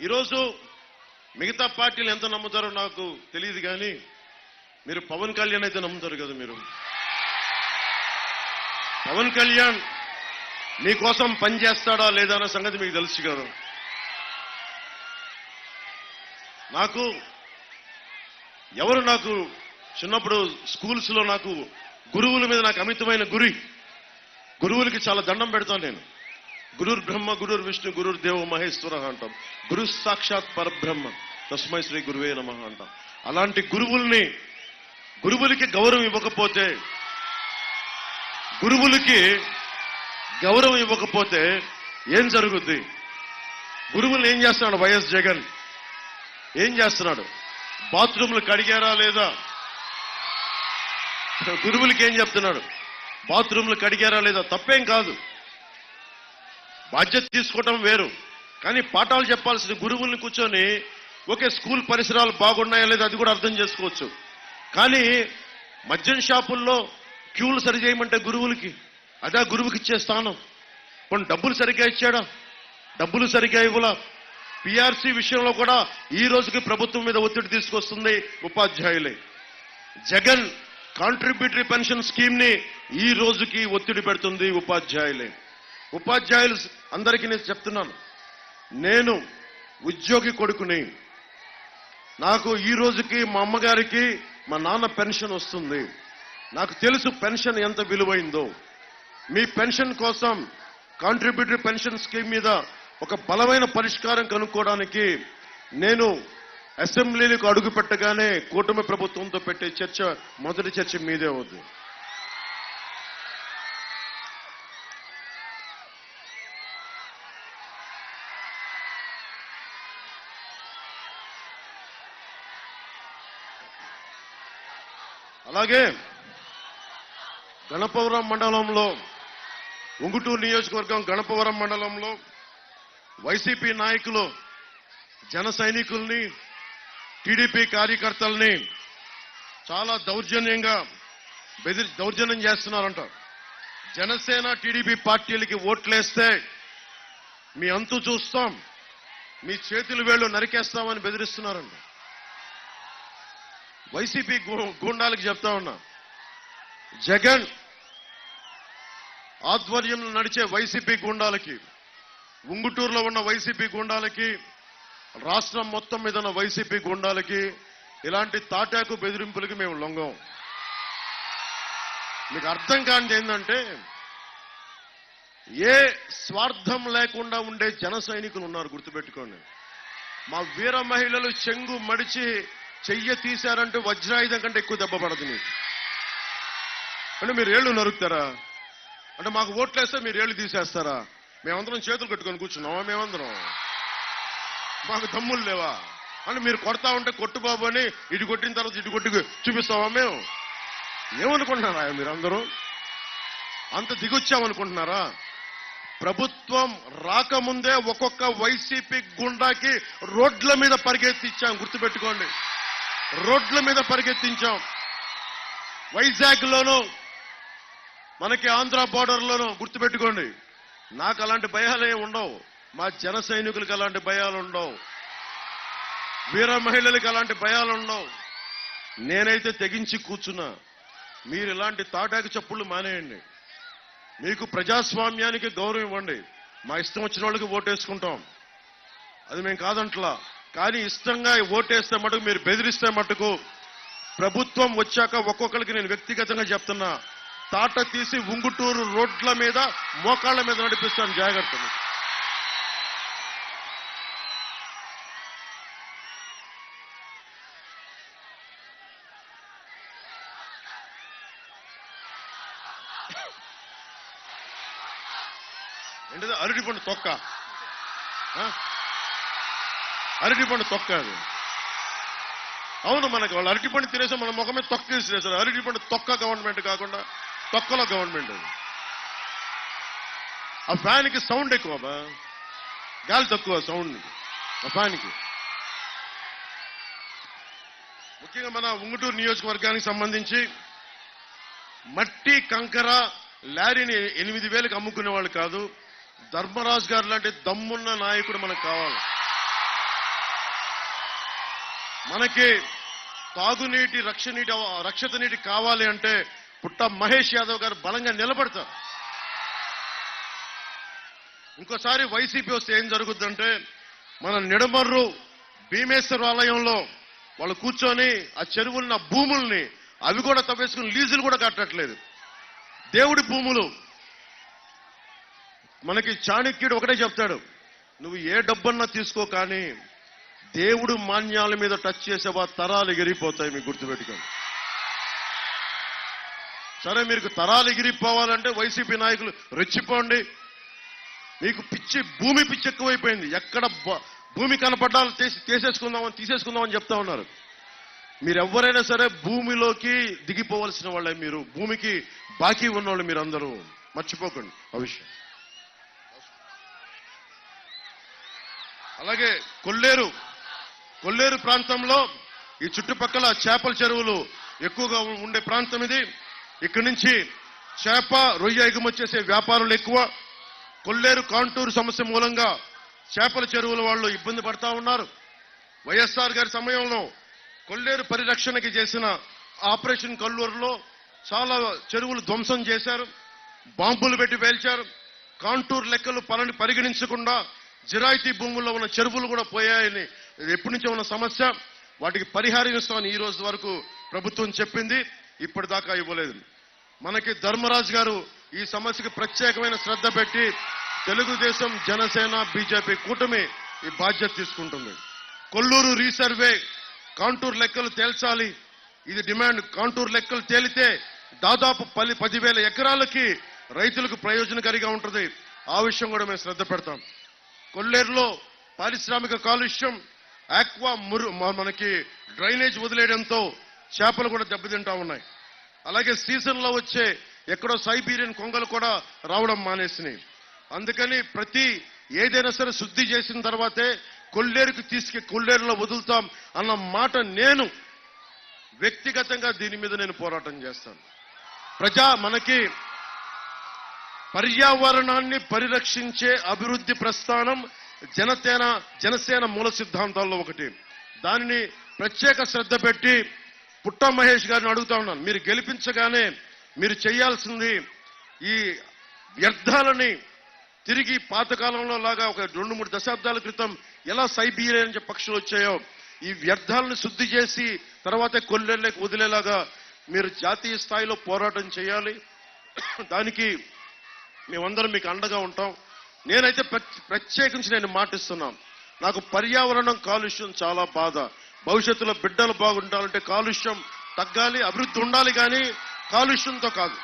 ఈరోజు మిగతా పార్టీలు ఎంత నమ్ముతారో నాకు తెలియదు, కానీ మీరు పవన్ కళ్యాణ్ అయితే నమ్ముతారు కదా. మీరు పవన్ కళ్యాణ్ మీకోసం పనిచేస్తాడా లేదా అన్న సంగతి మీకు తెలుసు కదా. నాకు చిన్నప్పుడు స్కూల్స్ లో నాకు గురువుల మీద నాకు అమితమైన గురువులకి చాలా దండం పెడతాను నేను. గురుర్ బ్రహ్మ, గురుర్ విష్ణు, గురుర్ దేవో మహేశ్వర అంటాం. గురు సాక్షాత్ పరబ్రహ్మ, తస్మై శ్రీ గురువే నమః అంటాం. అలాంటి గురువులకి గౌరవం ఇవ్వకపోతే ఏం జరుగుద్ది? గురువులు ఏం చేస్తున్నాడు వైఎస్ జగన్? ఏం చేస్తున్నాడు? బాత్రూంలు కడిగారా లేదా? గురువులకి ఏం చెప్తున్నాడు? బాత్రూంలు కడిగారా లేదా? తప్పేం కాదు, బాధ్యత తీసుకోవటం వేరు. కానీ పాఠాలు చెప్పాల్సిన గురువుల్ని కూర్చొని ఓకే స్కూల్ పరిసరాలు బాగున్నాయా లేదా అది కూడా అర్థం చేసుకోవచ్చు. కానీ మద్యం షాపుల్లో క్యూలు సరిచేయమంటే గురువులకి అదా గురువుకి ఇచ్చే స్థానం? కొన్ని డబ్బులు సరిగ్గా ఇచ్చాడా? డబ్బులు సరిగ్గా ఇవ్వలా. పిఆర్సీ విషయంలో కూడా ఈ రోజుకి ప్రభుత్వం మీద ఒత్తిడి తీసుకొస్తుంది ఉపాధ్యాయులే. జగన్ కాంట్రిబ్యూటరీ పెన్షన్ స్కీమ్ ని ఈ రోజుకి ఒత్తిడి పెడుతుంది ఉపాధ్యాయులే. ఉపాధ్యాయులు అందరికీ నేను చెప్తున్నాను, నేను ఉద్యోగి కొడుకుని. నాకు ఈ రోజుకి మా అమ్మగారికి మా నాన్న పెన్షన్ వస్తుంది. నాకు తెలుసు పెన్షన్ ఎంత విలువైందో. మీ పెన్షన్ కోసం కాంట్రిబ్యూటరీ పెన్షన్ స్కీమ్ మీద ఒక బలమైన పరిష్కారం కనుక్కోవడానికి నేను అసెంబ్లీలకు అడుగు పెట్టగానే కూటమి ప్రభుత్వంతో పెట్టే చర్చ, మొదటి చర్చ మీదే అవుతుంది. అలాగే గణపవరం మండలంలో, ఉంగుటూరు నియోజకవర్గం గణపవరం మండలంలో వైసీపీ నాయకులు జన సైనికుల్ని, టీడీపీ కార్యకర్తల్ని చాలా దౌర్జన్యం చేస్తున్నారంట. జనసేన టీడీపీ పార్టీలకి ఓట్లేస్తే మీ అంతు చూస్తాం, మీ చేతులు వేళ్లు నరికేస్తామని బెదిరిస్తున్నారంట. వైసీపీ గూండాలకు చెప్తా ఉన్నా, జగన్ ఆధ్వర్యంలో నడిచే వైసీపీ గూండాలకి, ఉంగుటూరులో ఉన్న వైసీపీ గూండాలకి, రాష్ట్రం మొత్తం మీద ఉన్న వైసీపీ గూండాలకి ఇలాంటి తాటాకు బెదిరింపులకి మేము లొంగం. మీకు అర్థం కానిది ఏంటంటే, ఏ స్వార్థం లేకుండా ఉండే జన సైనికులు ఉన్నారు, గుర్తుపెట్టుకోండి. మా వీర మహిళలు చెంగు మడిచి చెయ్య తీశారంటే వజ్రాయుధం కంటే ఎక్కువ దెబ్బ పడదు మీకు. అంటే మీరు ఏళ్ళు నరుకుతారా? అంటే మాకు ఓట్లేస్తే మీరు ఏళ్ళు తీసేస్తారా? మేమందరం చేతులు కట్టుకొని కూర్చున్నామా? మేమందరం మాకు దమ్ములు లేవా? అని మీరు కొడతా ఉంటే కొట్టు బాబు అని ఇటు కొట్టిన తర్వాత ఇటు కొట్టి చూపిస్తావా మేము? ఏమనుకుంటున్నారా మీరందరూ? అంత దిగొచ్చామనుకుంటున్నారా? ప్రభుత్వం రాకముందే ఒక్కొక్క వైసీపీ గుండాకి రోడ్ల మీద పరిగెత్తించాం, గుర్తుపెట్టుకోండి. రోడ్ల మీద పరిగెత్తించాం. వైజాగ్ లోను, మనకి ఆంధ్ర బోర్డర్ లోను, గుర్తుపెట్టుకోండి. నాకు అలాంటి భయాలు ఏమి ఉండవు. మా జన సైనికులకు అలాంటి భయాలు ఉండవు. వీర మహిళలకు అలాంటి భయాలు ఉండవు. నేనైతే తెగించి కూర్చున్నా. మీరు ఇలాంటి తాటాకి చప్పుళ్ళు మానేయండి. మీకు ప్రజాస్వామ్యానికి గౌరవం ఇవ్వండి. మా ఇష్టం వచ్చిన వాళ్ళకి ఓటేసుకుంటాం, అది మేము కాదంట్లా. కానీ ఇష్టంగా ఓటేస్తే మటుకు, మీరు బెదిరిస్తే మటుకు, ప్రభుత్వం వచ్చాక ఒక్కొక్కరికి నేను వ్యక్తిగతంగా చెప్తున్నా, తాట తీసి ఉంగుటూరు రోడ్ల మీద మోకాళ్ల మీద నడిపిస్తాను, జాగ్రత్త. ఏంటిది? అరటిపండు తొక్క, అరటిపండు తొక్క అది. అవును, మనకి వాళ్ళు అరటిపండు తినేసాం, మన ముఖమే తొక్క తీసేసారు. అరటిపండు తొక్క గవర్నమెంట్ కాకుండా తొక్కలో గవర్నమెంట్ అది. ఆ ఫ్యాన్కి సౌండ్ ఎక్కువ, గాలి తక్కువ సౌండ్ ఆ ఫ్యాన్కి. ముఖ్యంగా మన ఉంగుటూరు నియోజకవర్గానికి సంబంధించి మట్టి కంకర లారీని 8,000కి అమ్ముకునే వాళ్ళు కాదు. ధర్మరాజు గారు లాంటి దమ్మున్న నాయకుడు మనకు కావాలి. మనకి తాగునీటి, రక్షిత నీటి కావాలి అంటే పుట్ట మహేష్ యాదవ్ గారు బలంగా నిలబడతారు. ఇంకోసారి వైసీపీ వస్తే ఏం జరుగుద్దంటే, మన నిడమర్రు భీమేశ్వర ఆలయంలో వాళ్ళు కూర్చొని ఆ చెరువున్న భూముల్ని అవి కూడా తవ్వేసుకుని లీజులు కూడా కట్టట్లేదు. దేవుడి భూములు. మనకి చాణక్యుడు ఒకటే చెప్తాడు, నువ్వు ఏ డబ్బన్నా తీసుకో, కానీ దేవుడు మాన్యాల మీద టచ్ చేసేవా తరాలు ఎగిరిపోతాయి, మీకు గుర్తుపెట్టుకోండి. సరే, మీకు తరాలు ఎగిరిపోవాలంటే వైసీపీ నాయకులు రెచ్చిపోండి. మీకు పిచ్చి, భూమి పిచ్చి ఎక్కువైపోయింది. ఎక్కడ భూమి కనపడ్డాలు తీసేసుకుందామని చెప్తా ఉన్నారు. మీరు ఎవరైనా సరే భూమిలోకి దిగిపోవలసిన వాళ్ళే. మీరు భూమికి బాకీ ఉన్నవాళ్ళు మీరందరూ, మర్చిపోకండి ఆ విషయం. అలాగే కొల్లేరు ప్రాంతంలో ఈ చుట్టుపక్కల చేపల చెరువులు ఎక్కువగా ఉండే ప్రాంతం ఇది. ఇక్కడి నుంచి చేప, రొయ్య ఎగుమతి చేసే వ్యాపారులు ఎక్కువ. కొల్లేరు కాంటూరు సమస్య మూలంగా చేపల చెరువుల వాళ్ళు ఇబ్బంది పడతా ఉన్నారు. వైఎస్ఆర్ గారి సమయంలో కొల్లేరు పరిరక్షణకి చేసిన ఆపరేషన్ కల్లూరులో చాలా చెరువులు ధ్వంసం చేశారు, బాంబులు పెట్టి పేల్చారు. కాంటూరు లెక్కలు పరిగణించకుండా జిరాయితీ భూముల్లో ఉన్న చెరువులు కూడా పోయాయని ఎప్పటి నుంచో ఉన్న సమస్య. వాటికి పరిహారం ఇస్తామని ఈ రోజు వరకు ప్రభుత్వం చెప్పింది, ఇప్పటిదాకా ఇవ్వలేదు. మనకి ధర్మరాజు గారు ఈ సమస్యకి ప్రత్యేకమైన శ్రద్ధ పెట్టి తెలుగుదేశం, జనసేన, బీజేపీ కూటమి ఈ బాధ్యత తీసుకుంటుంది. కొల్లూరు రీసర్వే, కాంటూరు లెక్కలు తేల్చాలి, ఇది డిమాండ్. కాంటూరు లెక్కలు తేలితే దాదాపు 10,000 ఎకరాలకి రైతులకు ప్రయోజనకారిగా ఉంటుంది. ఆ విషయం కూడా మేము శ్రద్ధ పెడతాం. కొల్లేరులో పారిశ్రామిక కాలుష్యం, ఆక్వా మనకి డ్రైనేజ్ వదిలేయడంతో చేపలు కూడా దెబ్బతింటా ఉన్నాయి. అలాగే సీజన్ లో వచ్చే ఎక్కడో సైబీరియన్ కొంగలు కూడా రావడం మానేసినాయి. అందుకని ఏదైనా సరే శుద్ధి చేసిన తర్వాతే కొల్లేరులో వదులుతాం అన్న మాట. నేను వ్యక్తిగతంగా దీని మీద నేను పోరాటం చేస్తాను. మనకి పర్యావరణాన్ని పరిరక్షించే అభివృద్ధి ప్రస్థానం జనసేన మూల సిద్ధాంతాల్లో ఒకటి. దానిని ప్రత్యేక శ్రద్ధ పెట్టి పుట్ట మహేష్ గారిని అడుగుతా ఉన్నాను, మీరు గెలిపించగానే మీరు చేయాల్సింది ఈ వ్యర్థాలని తిరిగి పాతకాలంలో లాగా ఒక 2-3 దశాబ్దాల క్రితం ఎలా సైబీరియన్ పక్షులు వచ్చాయో ఈ వ్యర్థాలను శుద్ధి చేసి తర్వాతే కొల్లేరులోకి వదిలేలాగా మీరు జాతీయ స్థాయిలో పోరాటం చేయాలి. దానికి మేమందరం మీకు అండగా ఉంటాం. నేనైతే ప్రత్యేకించి నేను మాటిస్తున్నాను, నాకు పర్యావరణం, కాలుష్యం చాలా బాధ. భవిష్యత్తులో బిడ్డలు బాగుండాలంటే కాలుష్యం తగ్గాలి, అభివృద్ధి ఉండాలి, కానీ కాలుష్యంతో కాదు.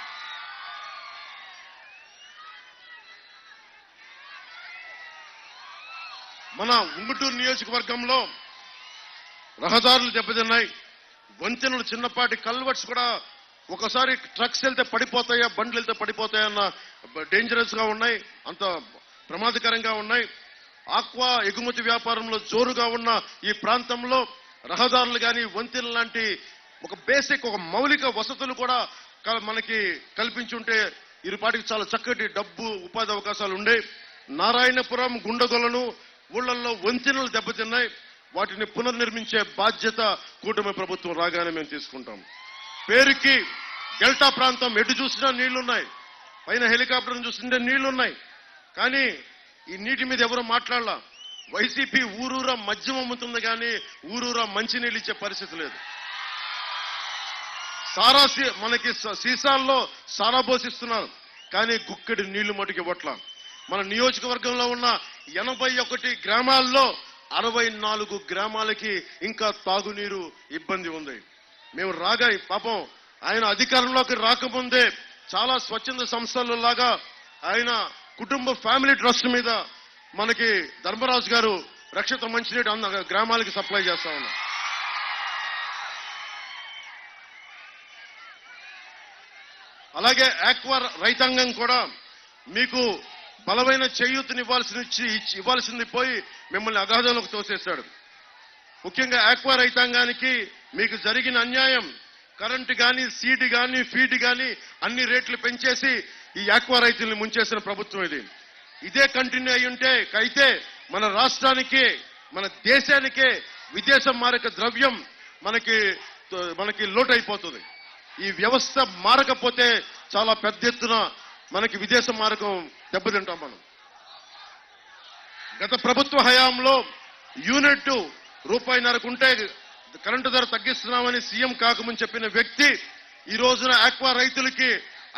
మన ఉంగుటూరు నియోజకవర్గంలో రహదారులు దెబ్బతిన్నాయి, వంతెనలు చిన్నపాటి కల్వర్ట్స్ కూడా ఒకసారి ట్రక్స్ వెళ్తే పడిపోతాయా, బండ్లు వెళ్తే పడిపోతాయన్న డేంజరస్ గా ఉన్నాయి, అంత ప్రమాదకరంగా ఉన్నాయి. ఆక్వా ఎగుమతి వ్యాపారంలో జోరుగా ఉన్న ఈ ప్రాంతంలో రహదారులు కానీ వంతెనలు లాంటి ఒక బేసిక్ ఒక మౌలిక వసతులు కూడా మనకి కల్పించుంటే ఇరుపాటికి చాలా చక్కటి డబ్బు ఉపాధి అవకాశాలు ఉండే. నారాయణపురం, గుండగొలను ఊళ్ళల్లో వంతెనలు దెబ్బతిన్నాయి. వాటిని పునర్నిర్మించే బాధ్యత కూటమి ప్రభుత్వం రాగానే మేము తీసుకుంటాం. పేరుకి డెల్టా ప్రాంతం ఎటు చూసినా నీళ్లున్నాయి, పైన హెలికాప్టర్ చూస్తుంటే నీళ్లున్నాయి, కానీ ఈ నీటి మీద ఎవరు మాట్లాడాల. వైసీపీ ఊరూరా మద్యం అమ్ముతుంది కానీ ఊరూరా మంచినీళ్ళు ఇచ్చే పరిస్థితి లేదు. మనకి సీసాల్లో సారా పోసిస్తున్నారు, కానీ గుక్కడి నీళ్లు మటుకు ఇవ్వట్ల. మన నియోజకవర్గంలో ఉన్న 81 గ్రామాల్లో 64 గ్రామాలకి ఇంకా తాగునీరు ఇబ్బంది ఉంది. మేము పాపం ఆయన అధికారంలోకి రాకముందే చాలా స్వచ్ఛంద సంస్థల లాగా ఆయన కుటుంబ ఫ్యామిలీ ట్రస్ట్ మీద మనకి ధర్మరాజు గారు రక్షిత మంచినీటి గ్రామాలకి సప్లై చేస్తా ఉన్నారు. అలాగే ఆక్వా రైతాంగం కూడా మీకు బలమైన చేయూతని ఇవ్వాల్సింది పోయి మిమ్మల్ని అగాధంలోకి తోసేశాడు. ముఖ్యంగా ఆక్వా రైతాంగానికి మీకు జరిగిన అన్యాయం, కరెంటు కానీ, సీడ్ కానీ, ఫీడ్ కానీ అన్ని రేట్లు పెంచేసి ఈ ఆక్వా రైతుల్ని ముంచేసిన ప్రభుత్వం ఇది. ఇదే కంటిన్యూ అయితే మన రాష్ట్రానికి, మన దేశానికే విదేశ మారక ద్రవ్యం మనకి లోటైపోతుంది. ఈ వ్యవస్థ మారకపోతే చాలా పెద్ద ఎత్తున మనకి విదేశ మారకం దెబ్బతింటాం మనం. గత ప్రభుత్వ హయాంలో యూనిట్ ₹1.5 కరెంటు ధర తగ్గిస్తున్నామని సీఎం కాకముందు చెప్పిన వ్యక్తి ఈ రోజున ఆక్వా రైతులకి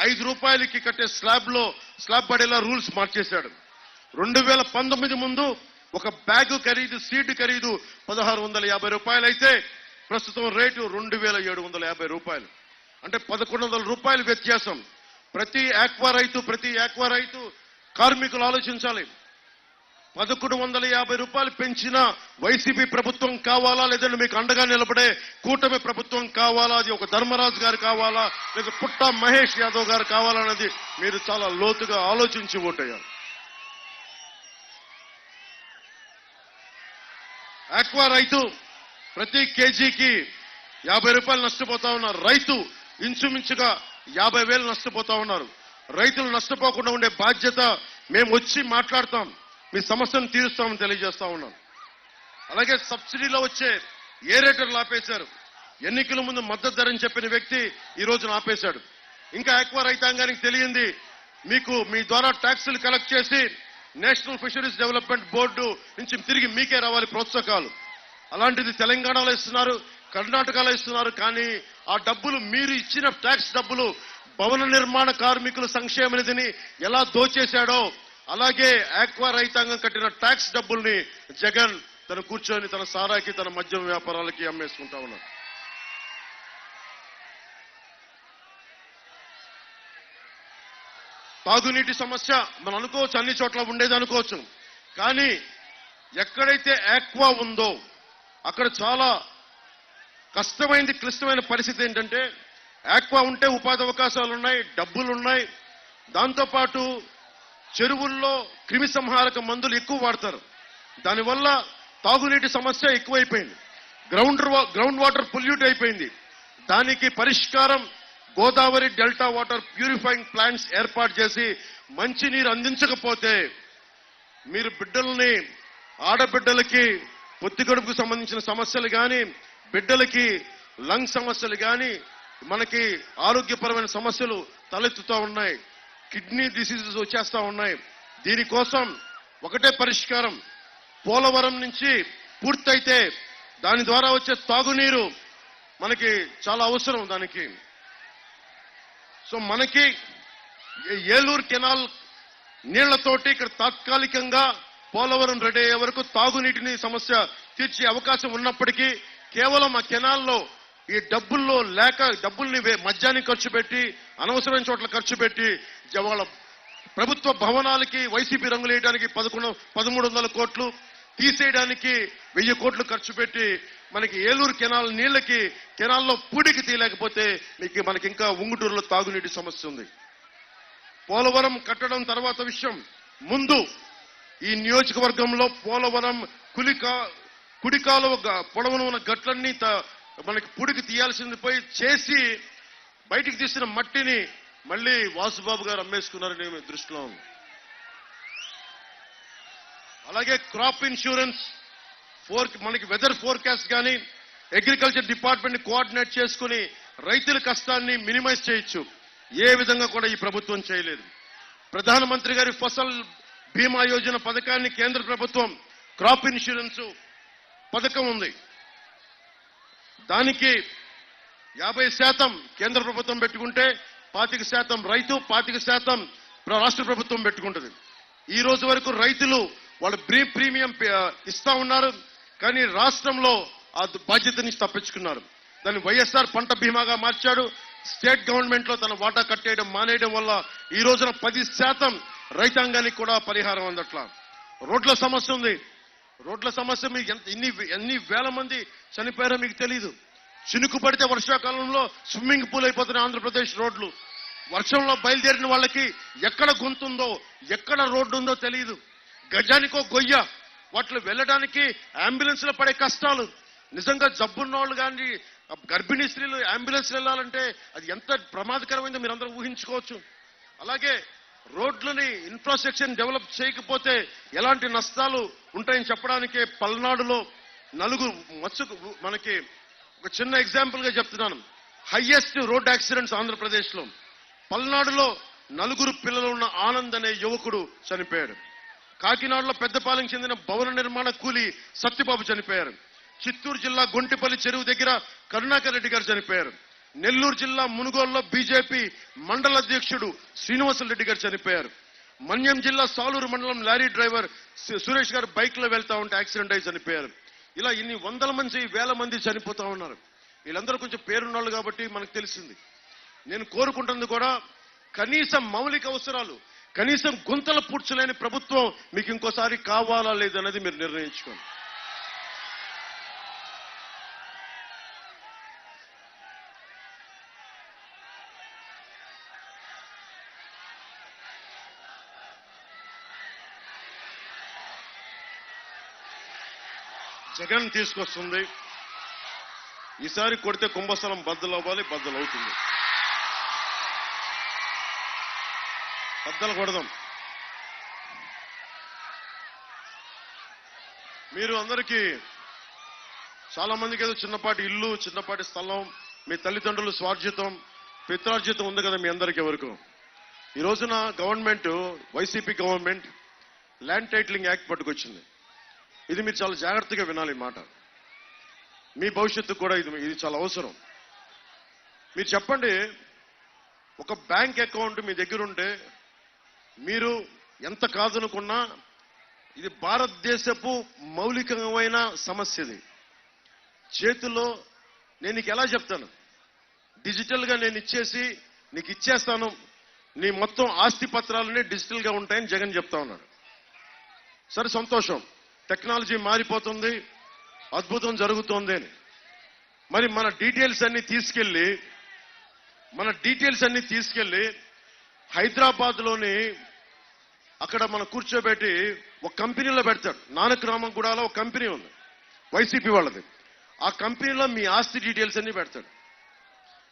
₹5 కట్టే స్లాబ్ పడేలా రూల్స్ మార్చేశాడు. 2019 ముందు ఒక బ్యాగు ఖరీదు, సీడ్ ఖరీదు ₹1650 అయితే ప్రస్తుతం రేటు ₹2750. అంటే ₹1100 వ్యత్యాసం. ప్రతి ఆక్వా రైతు కార్మికులు ఆలోచించాలి. ₹1150 పెంచిన వైసీపీ ప్రభుత్వం కావాలా, లేదంటే మీకు అండగా నిలబడే కూటమి ప్రభుత్వం కావాలా, అది ఒక ధర్మరాజు గారు కావాలా, లేదా పుట్ట మహేష్ యాదవ్ గారు కావాలన్నది మీరు చాలా లోతుగా ఆలోచించి ఓటేయాలి. ఆక్వా రైతు ప్రతి కేజీకి ₹50 నష్టపోతా ఉన్నారు. రైతు ఇంచుమించుగా 50,000 నష్టపోతా ఉన్నారు. రైతులు నష్టపోకుండా ఉండే బాధ్యత మేము వచ్చి మాట్లాడతాం, మీ సమస్యను తీరుస్తామని తెలియజేస్తా ఉన్నాం. అలాగే సబ్సిడీలో వచ్చే ఏరేటర్లు ఆపేశారు. ఎన్నికల ముందు మద్దతు ధరని చెప్పిన వ్యక్తి ఈ రోజున ఆపేశాడు. ఇంకా ఆక్వా రైతాంగానికి తెలియంది, మీకు మీ ద్వారా ట్యాక్సులు కలెక్ట్ చేసి నేషనల్ ఫిషరీస్ డెవలప్మెంట్ బోర్డు నుంచి తిరిగి మీకే రావాలి ప్రోత్సాహకాలు. అలాంటిది తెలంగాణలో ఇస్తున్నారు, కర్ణాటకలో ఇస్తున్నారు. కానీ ఆ డబ్బులు, మీరు ఇచ్చిన ట్యాక్స్ డబ్బులు భవన నిర్మాణ కార్మికుల సంక్షేమ నిధిని ఎలా దోచేశాడో అలాగే ఆక్వా రైతాంగం కట్టిన ట్యాక్స్ డబ్బుల్ని జగన్ తను కూర్చొని తన సారాకి, తన మద్యం వ్యాపారాలకి అమ్మేసుకుంటా ఉన్నాడు. తాగునీటి సమస్య మనం అనుకోవచ్చు, అన్ని చోట్ల ఉండేది అనుకోవచ్చు. కానీ ఎక్కడైతే ఆక్వా ఉందో అక్కడ చాలా కష్టమైంది, క్లిష్టమైన పరిస్థితి ఏంటంటే, ఆక్వా ఉంటే ఉపాధి అవకాశాలు ఉన్నాయి, డబ్బులున్నాయి. దాంతోపాటు చెరువుల్లో క్రిమి సంహారక మందులు ఎక్కువ వాడతారు. దానివల్ల తాగునీటి సమస్య ఎక్కువైపోయింది. గ్రౌండ్ వాటర్ పొల్యూట్ అయిపోయింది. దానికి పరిష్కారం Godavari delta water purifying plants ఏర్పాటు చేసి మంచినీరు అందించకపోతే మీరు బిడ్డల్ని, ఆడబిడ్డలకి పొత్తికడుపుకు సంబంధించిన సమస్యలు కానీ, బిడ్డలకి లంగ్ సమస్యలు కానీ, మనకి ఆరోగ్యపరమైన సమస్యలు తలెత్తుతూ ఉన్నాయి. కిడ్నీ డిసీజెస్ వచ్చేస్తా ఉన్నాయి. దీనికోసం ఒకటే పరిష్కారం, పోలవరం నుంచి పూర్తయితే దాని ద్వారా వచ్చే తాగునీరు మనకి చాలా అవసరం దానికి. సో మనకి ఏలూరు కెనాల్ నీళ్లతోటి ఇక్కడ తాత్కాలికంగా పోలవరం రెడీ అయ్యే వరకు తాగునీటిని సమస్య తీర్చే అవకాశం ఉన్నప్పటికీ కేవలం ఆ కెనాల్లో ఈ డబ్బుల్ని మద్యానికి ఖర్చు పెట్టి, అనవసరమైన చోట్ల ఖర్చు పెట్టి, వాళ్ళ ప్రభుత్వ భవనాలకి వైసీపీ రంగులు వేయడానికి 1300 కోట్లు, తీసేయడానికి 1000 కోట్లు ఖర్చు పెట్టి మనకి ఏలూరు కెనాల్ నీళ్లకి కెనాల్లో పూడికి తీయలేకపోతే మనకి ఇంకా ఉంగుటూరులో తాగునీటి సమస్య ఉంది. పోలవరం కట్టడం తర్వాత విషయం. ముందు ఈ నియోజకవర్గంలో పోలవరం కుడి కాలువ పొడవున ఉన్న గట్లన్నీ మనకి పుడికి తీయాల్సింది పోయి చేసి బయటికి తీసిన మట్టిని మళ్ళీ వాసుబాబు గారు అమ్మేసుకున్నారని దృష్టిలో ఉంది. అలాగే క్రాప్ ఇన్సూరెన్స్ మనకి వెదర్ ఫోర్కాస్ట్ కానీ అగ్రికల్చర్ డిపార్ట్మెంట్ ని కోఆర్డినేట్ చేసుకుని రైతుల కష్టాన్ని మినిమైజ్ చేయొచ్చు. ఏ విధంగా కూడా ఈ ప్రభుత్వం చేయలేదు. ప్రధానమంత్రి గారి ఫసల్ బీమా యోజన పథకాన్ని కేంద్ర ప్రభుత్వం క్రాప్ ఇన్సూరెన్స్ పథకం ఉంది. దానికి 50% కేంద్ర ప్రభుత్వం పెట్టుకుంటే 25% రైతు 25% రాష్ట్ర ప్రభుత్వం పెట్టుకుంటుంది. ఈ రోజు వరకు రైతులు వాళ్ళు ప్రీమియం ఇస్తా ఉన్నారు, కానీ రాష్ట్రంలో ఆ బాధ్యత నుంచి తప్పించుకున్నారు. దాన్ని వైఎస్ఆర్ పంట బీమాగా మార్చాడు. స్టేట్ గవర్నమెంట్ లో తన వాటా కట్టేయడం మానేయడం వల్ల ఈ రోజున 10% రైతాంగానికి కూడా పరిహారం అందట్లా. రోడ్ల సమస్య ఉంది. రోడ్ల సమస్య మీకు ఎన్ని వేల మంది చనిపోయారో మీకు తెలీదు. చినుకు పడితే వర్షాకాలంలో స్విమ్మింగ్ పూల్ అయిపోతున్నాయి ఆంధ్రప్రదేశ్ రోడ్లు. వర్షంలో బయలుదేరిన వాళ్ళకి ఎక్కడ గుంతుందో ఎక్కడ రోడ్డు ఉందో తెలియదు. గజానికో గొయ్య. వాటిలో వెళ్ళడానికి అంబులెన్స్ లో పడే కష్టాలు. నిజంగా జబ్బున్న వాళ్ళు కానీ గర్భిణీ స్త్రీలు అంబులెన్స్ వెళ్ళాలంటే అది ఎంత ప్రమాదకరమైందో మీరు అందరూ ఊహించుకోవచ్చు. అలాగే రోడ్లని ఇన్ఫ్రాస్ట్రక్చర్ డెవలప్ చేయకపోతే ఎలాంటి నష్టాలు ఉంటాయని చెప్పడానికే పల్నాడులో మనకి ఒక చిన్న ఎగ్జాంపుల్ గా చెప్తున్నాను. హైయెస్ట్ రోడ్ యాక్సిడెంట్స్ ఆంధ్రప్రదేశ్ లో పల్నాడులో 4 పిల్లలు ఉన్న ఆనంద్ అనే యువకుడు చనిపోయాడు. కాకినాడలో పెద్దపాలెం చెందిన భవన నిర్మాణ కూలి సత్యబాబు చనిపోయారు. చిత్తూరు జిల్లా గొంటిపల్లి చెరువు దగ్గర కరుణాకర్ రెడ్డి గారు చనిపోయారు. నెల్లూరు జిల్లా మునుగోలులో బీజేపీ మండల అధ్యక్షుడు శ్రీనివాసరెడ్డి గారు చనిపోయారు. మన్యం జిల్లా సాలూరు మండలం లారీ డ్రైవర్ సురేష్ గారు బైక్ లో వెళ్తా ఉంటే యాక్సిడెంట్ అయి చనిపోయారు. ఇలా ఇన్ని వందల మంది వేల మంది చనిపోతా ఉన్నారు. వీళ్ళందరూ కొంచెం పేరున్నాళ్ళు కాబట్టి మనకు తెలిసింది. నేను కోరుకుంటుంది కూడా కనీసం మౌలిక అవసరాలు, కనీసం గుంతలు పూడ్చలేని ప్రభుత్వం మీకు ఇంకోసారి కావాలా లేదన్నది మీరు నిర్ణయించుకోండి. జగన్ తీసుకొస్తుంది. ఈసారి కొడితే కుంభస్థలం బద్దలవ్వాలి, బద్దలవుతుంది. బద్దలు కొడదాం. మీరు అందరికీ చాలా మందికి ఏదో చిన్నపాటి ఇల్లు, చిన్నపాటి స్థలం, మీ తల్లిదండ్రులు స్వార్జితం, పిత్రార్జితం ఉంది కదా మీ అందరికీ ఎవరికి. ఈ రోజున government, YCP government land titling act పట్టుకొచ్చింది. ఇది మీరు చాలా జాగ్రత్తగా వినాలి ఈ మాట. మీ భవిష్యత్తు కూడా ఇది చాలా అవసరం. మీరు చెప్పండి, ఒక బ్యాంక్ అకౌంట్ మీ దగ్గర ఉంటే మీరు ఎంత కాదనుకున్నా ఇది భారతదేశపు మౌలికమైన సమస్య. ఇది చేతిలో నేను నీకు ఎలా చెప్తాను, డిజిటల్ గా నేను నీకు ఇచ్చేస్తాను, నీ మొత్తం ఆస్తి పత్రాలన్నీ డిజిటల్ గా ఉంటాయని జగన్ చెప్తా ఉన్నాడు. సరే, సంతోషం, టెక్నాలజీ మారిపోతుంది, అద్భుతం జరుగుతోంది అని. మరి మన డీటెయిల్స్ అన్ని తీసుకెళ్లి హైదరాబాద్ లోని అక్కడ మనం కూర్చోబెట్టి ఒక కంపెనీలో పెడతాడు. నానక్రామంగూడలో ఒక కంపెనీ ఉంది, వైసీపీ వాళ్ళది. ఆ కంపెనీలో మీ ఆస్తి డీటెయిల్స్ అన్ని పెడతాడు.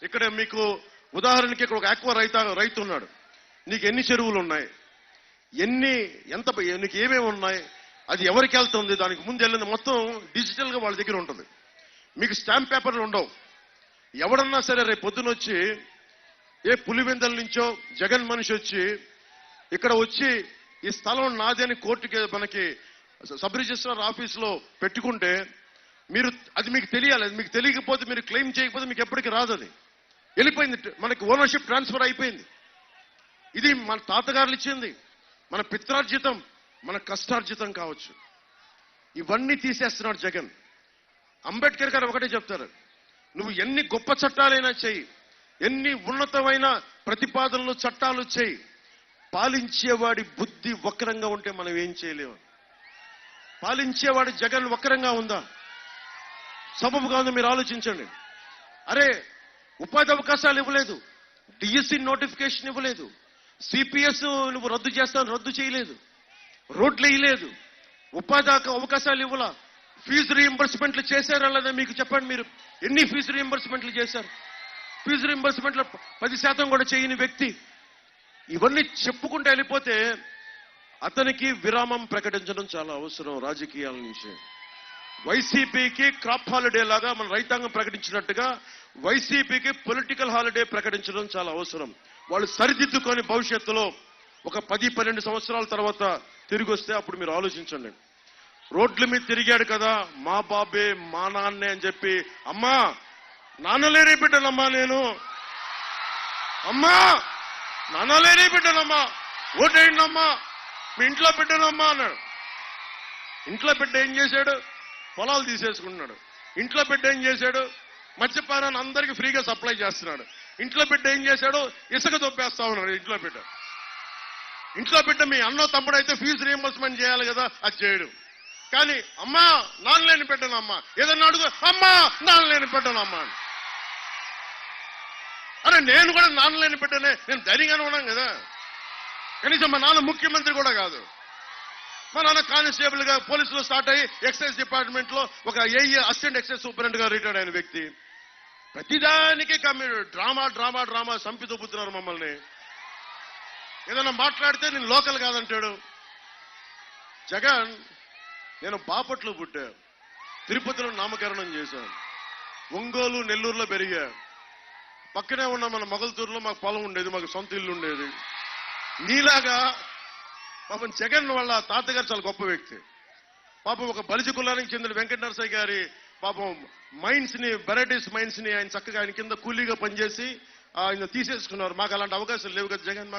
ఇక్కడ మీకు ఉదాహరణకి ఇక్కడ ఒక ఆక్వా రైతు ఉన్నాడు. నీకు ఎన్ని చెరువులు ఉన్నాయి, నీకు ఏమేమి ఉన్నాయి, అది ఎవరికి వెళ్తుంది, దానికి ముందు వెళ్ళింది మొత్తం డిజిటల్ గా వాళ్ళ దగ్గర ఉంటుంది. మీకు స్టాంప్ పేపర్లు ఉండవు. ఎవడన్నా సరే రేపు పొద్దున వచ్చి ఏ పులివెందల నుంచో జగన్ మనిషి వచ్చి ఇక్కడ వచ్చి ఈ స్థలం నాది అని కోర్టుకి మనకి సబ్ రిజిస్ట్రార్ ఆఫీసులో పెట్టుకుంటే అది మీకు తెలియాలి. అది మీకు తెలియకపోతే, మీరు క్లెయిమ్ చేయకపోతే మీకు ఎప్పటికీ రాదు. అది వెళ్ళిపోయింది, మనకి ఓనర్షిప్ ట్రాన్స్ఫర్ అయిపోయింది. ఇది మన తాతగారులు ఇచ్చింది, మన పిత్రార్జితం, మన కష్టార్జితం కావచ్చు. ఇవన్నీ తీసేస్తున్నాడు జగన్. అంబేద్కర్ గారు ఒకటే చెప్తారు, నువ్వు ఎన్ని గొప్ప చట్టాలైనా చెయ్యి, ఎన్ని ఉన్నతమైన ప్రతిపాదనలు చట్టాలు చెయ్యి, పాలించేవాడి బుద్ధి వక్రంగా ఉంటే మనం ఏం చేయలేము. పాలించేవాడు జగన్ వక్రంగా ఉందా, సబబుగా ఉందో మీరు ఆలోచించండి. అరే ఉపాధి అవకాశాలు ఇవ్వలేదు, డిఎస్సి నోటిఫికేషన్ ఇవ్వలేదు, సిపిఎస్ నువ్వు రద్దు చేస్తాను రద్దు చేయలేదు, రోడ్లు వేయలేదు, ఉపాధి అవకాశాలు ఇవ్వాల, ఫీజు రీఎంబర్స్మెంట్లు చేశారా లేదా మీకు చెప్పండి. మీరు ఎన్ని ఫీజు రీఎంబర్స్మెంట్లు చేశారు? ఫీజు రీఎంబర్స్మెంట్లు 10% కూడా చేయని వ్యక్తి. ఇవన్నీ చెప్పుకుంటూ వెళ్ళిపోతే అతనికి విరామం ప్రకటించడం చాలా అవసరం రాజకీయాల నుంచి. వైసీపీకి క్రాప్ హాలిడే లాగా మన రైతాంగం ప్రకటించినట్టుగా వైసీపీకి పొలిటికల్ హాలిడే ప్రకటించడం చాలా అవసరం. వాళ్ళు సరిదిద్దుకొని భవిష్యత్తులో ఒక 10-12 సంవత్సరాల తర్వాత తిరిగి వస్తే అప్పుడు మీరు ఆలోచించండి. రోడ్ల మీద తిరిగాడు కదా మా బాబే మా నాన్నే అని చెప్పి, అమ్మా నాన్నలేనే బిడ్డనమ్మా నేను, అమ్మా నాన్నలేనే బిడ్డనమ్మా, ఓటేయండమ్మా, మీ ఇంట్లో బిడ్డనమ్మా అన్నాడు. ఇంట్లో బిడ్డ ఏం చేశాడు? పొలాలు తీసేసుకుంటున్నాడు. ఇంట్లో బిడ్డ ఏం చేశాడు? మద్యపానాన్ని అందరికీ ఫ్రీగా సప్లై చేస్తున్నాడు. ఇంట్లో బిడ్డ ఏం చేశాడు? ఇసుక దొబ్బేస్తా ఉన్నాడు. ఇంట్లో బిడ్డ మీ అన్నో తమ్ముడైతే ఫీజు రీఎంబర్స్మెంట్ చేయాలి కదా, అది చేయడు. కానీ అమ్మా నాన్నలేని బిడ్డనమ్మా, ఏదన్నా అడుగు, అమ్మా నాన్నలేని బిడ్డనమ్మా. అరే నేను కూడా నాన్నలేని బిడ్డనే, నేను ధైర్యంగానే ఉన్నాను కదా. కనీసం మా నాన్న ముఖ్యమంత్రి కూడా కాదు. మా నాన్న కానిస్టేబుల్ గా పోలీసులో స్టార్ట్ అయ్యి ఎక్సైజ్ డిపార్ట్మెంట్ లో ఒక ఏఈ అసిస్టెంట్ ఎక్సైజ్ సూపరింటెండెంట్ గా రిటైర్డ్ అయిన వ్యక్తి. ప్రతిదానికి డ్రామా డ్రామా డ్రామా సంపి దొబ్బుతున్నారు మమ్మల్ని. ఏదన్నా మాట్లాడితే నేను లోకల్ కాదంటాడు. జగన్ నేను బాపట్లో పుట్టా, తిరుపతిలో నామకరణం చేశాను, ఒంగోలు నెల్లూరులో పెరిగా, పక్కనే ఉన్న మన మొగల్తూరులో మాకు పొలం ఉండేది, మాకు సొంత ఇల్లు ఉండేది. నీలాగా పాపం జగన్ వాళ్ళ తాతగారు చాలా గొప్ప వ్యక్తి. పాపం ఒక బలిజ కులానికి చెందిన వెంకట నరసయ్య గారి పాపం మైన్స్ ని, వెరైటీస్ మైన్స్ ని ఆయన చక్కగా ఆయన కింద కూలీగా పనిచేసి ఆయన తీసేసుకున్నారు. మాకు అలాంటి అవకాశాలు లేవు కదా జగన్.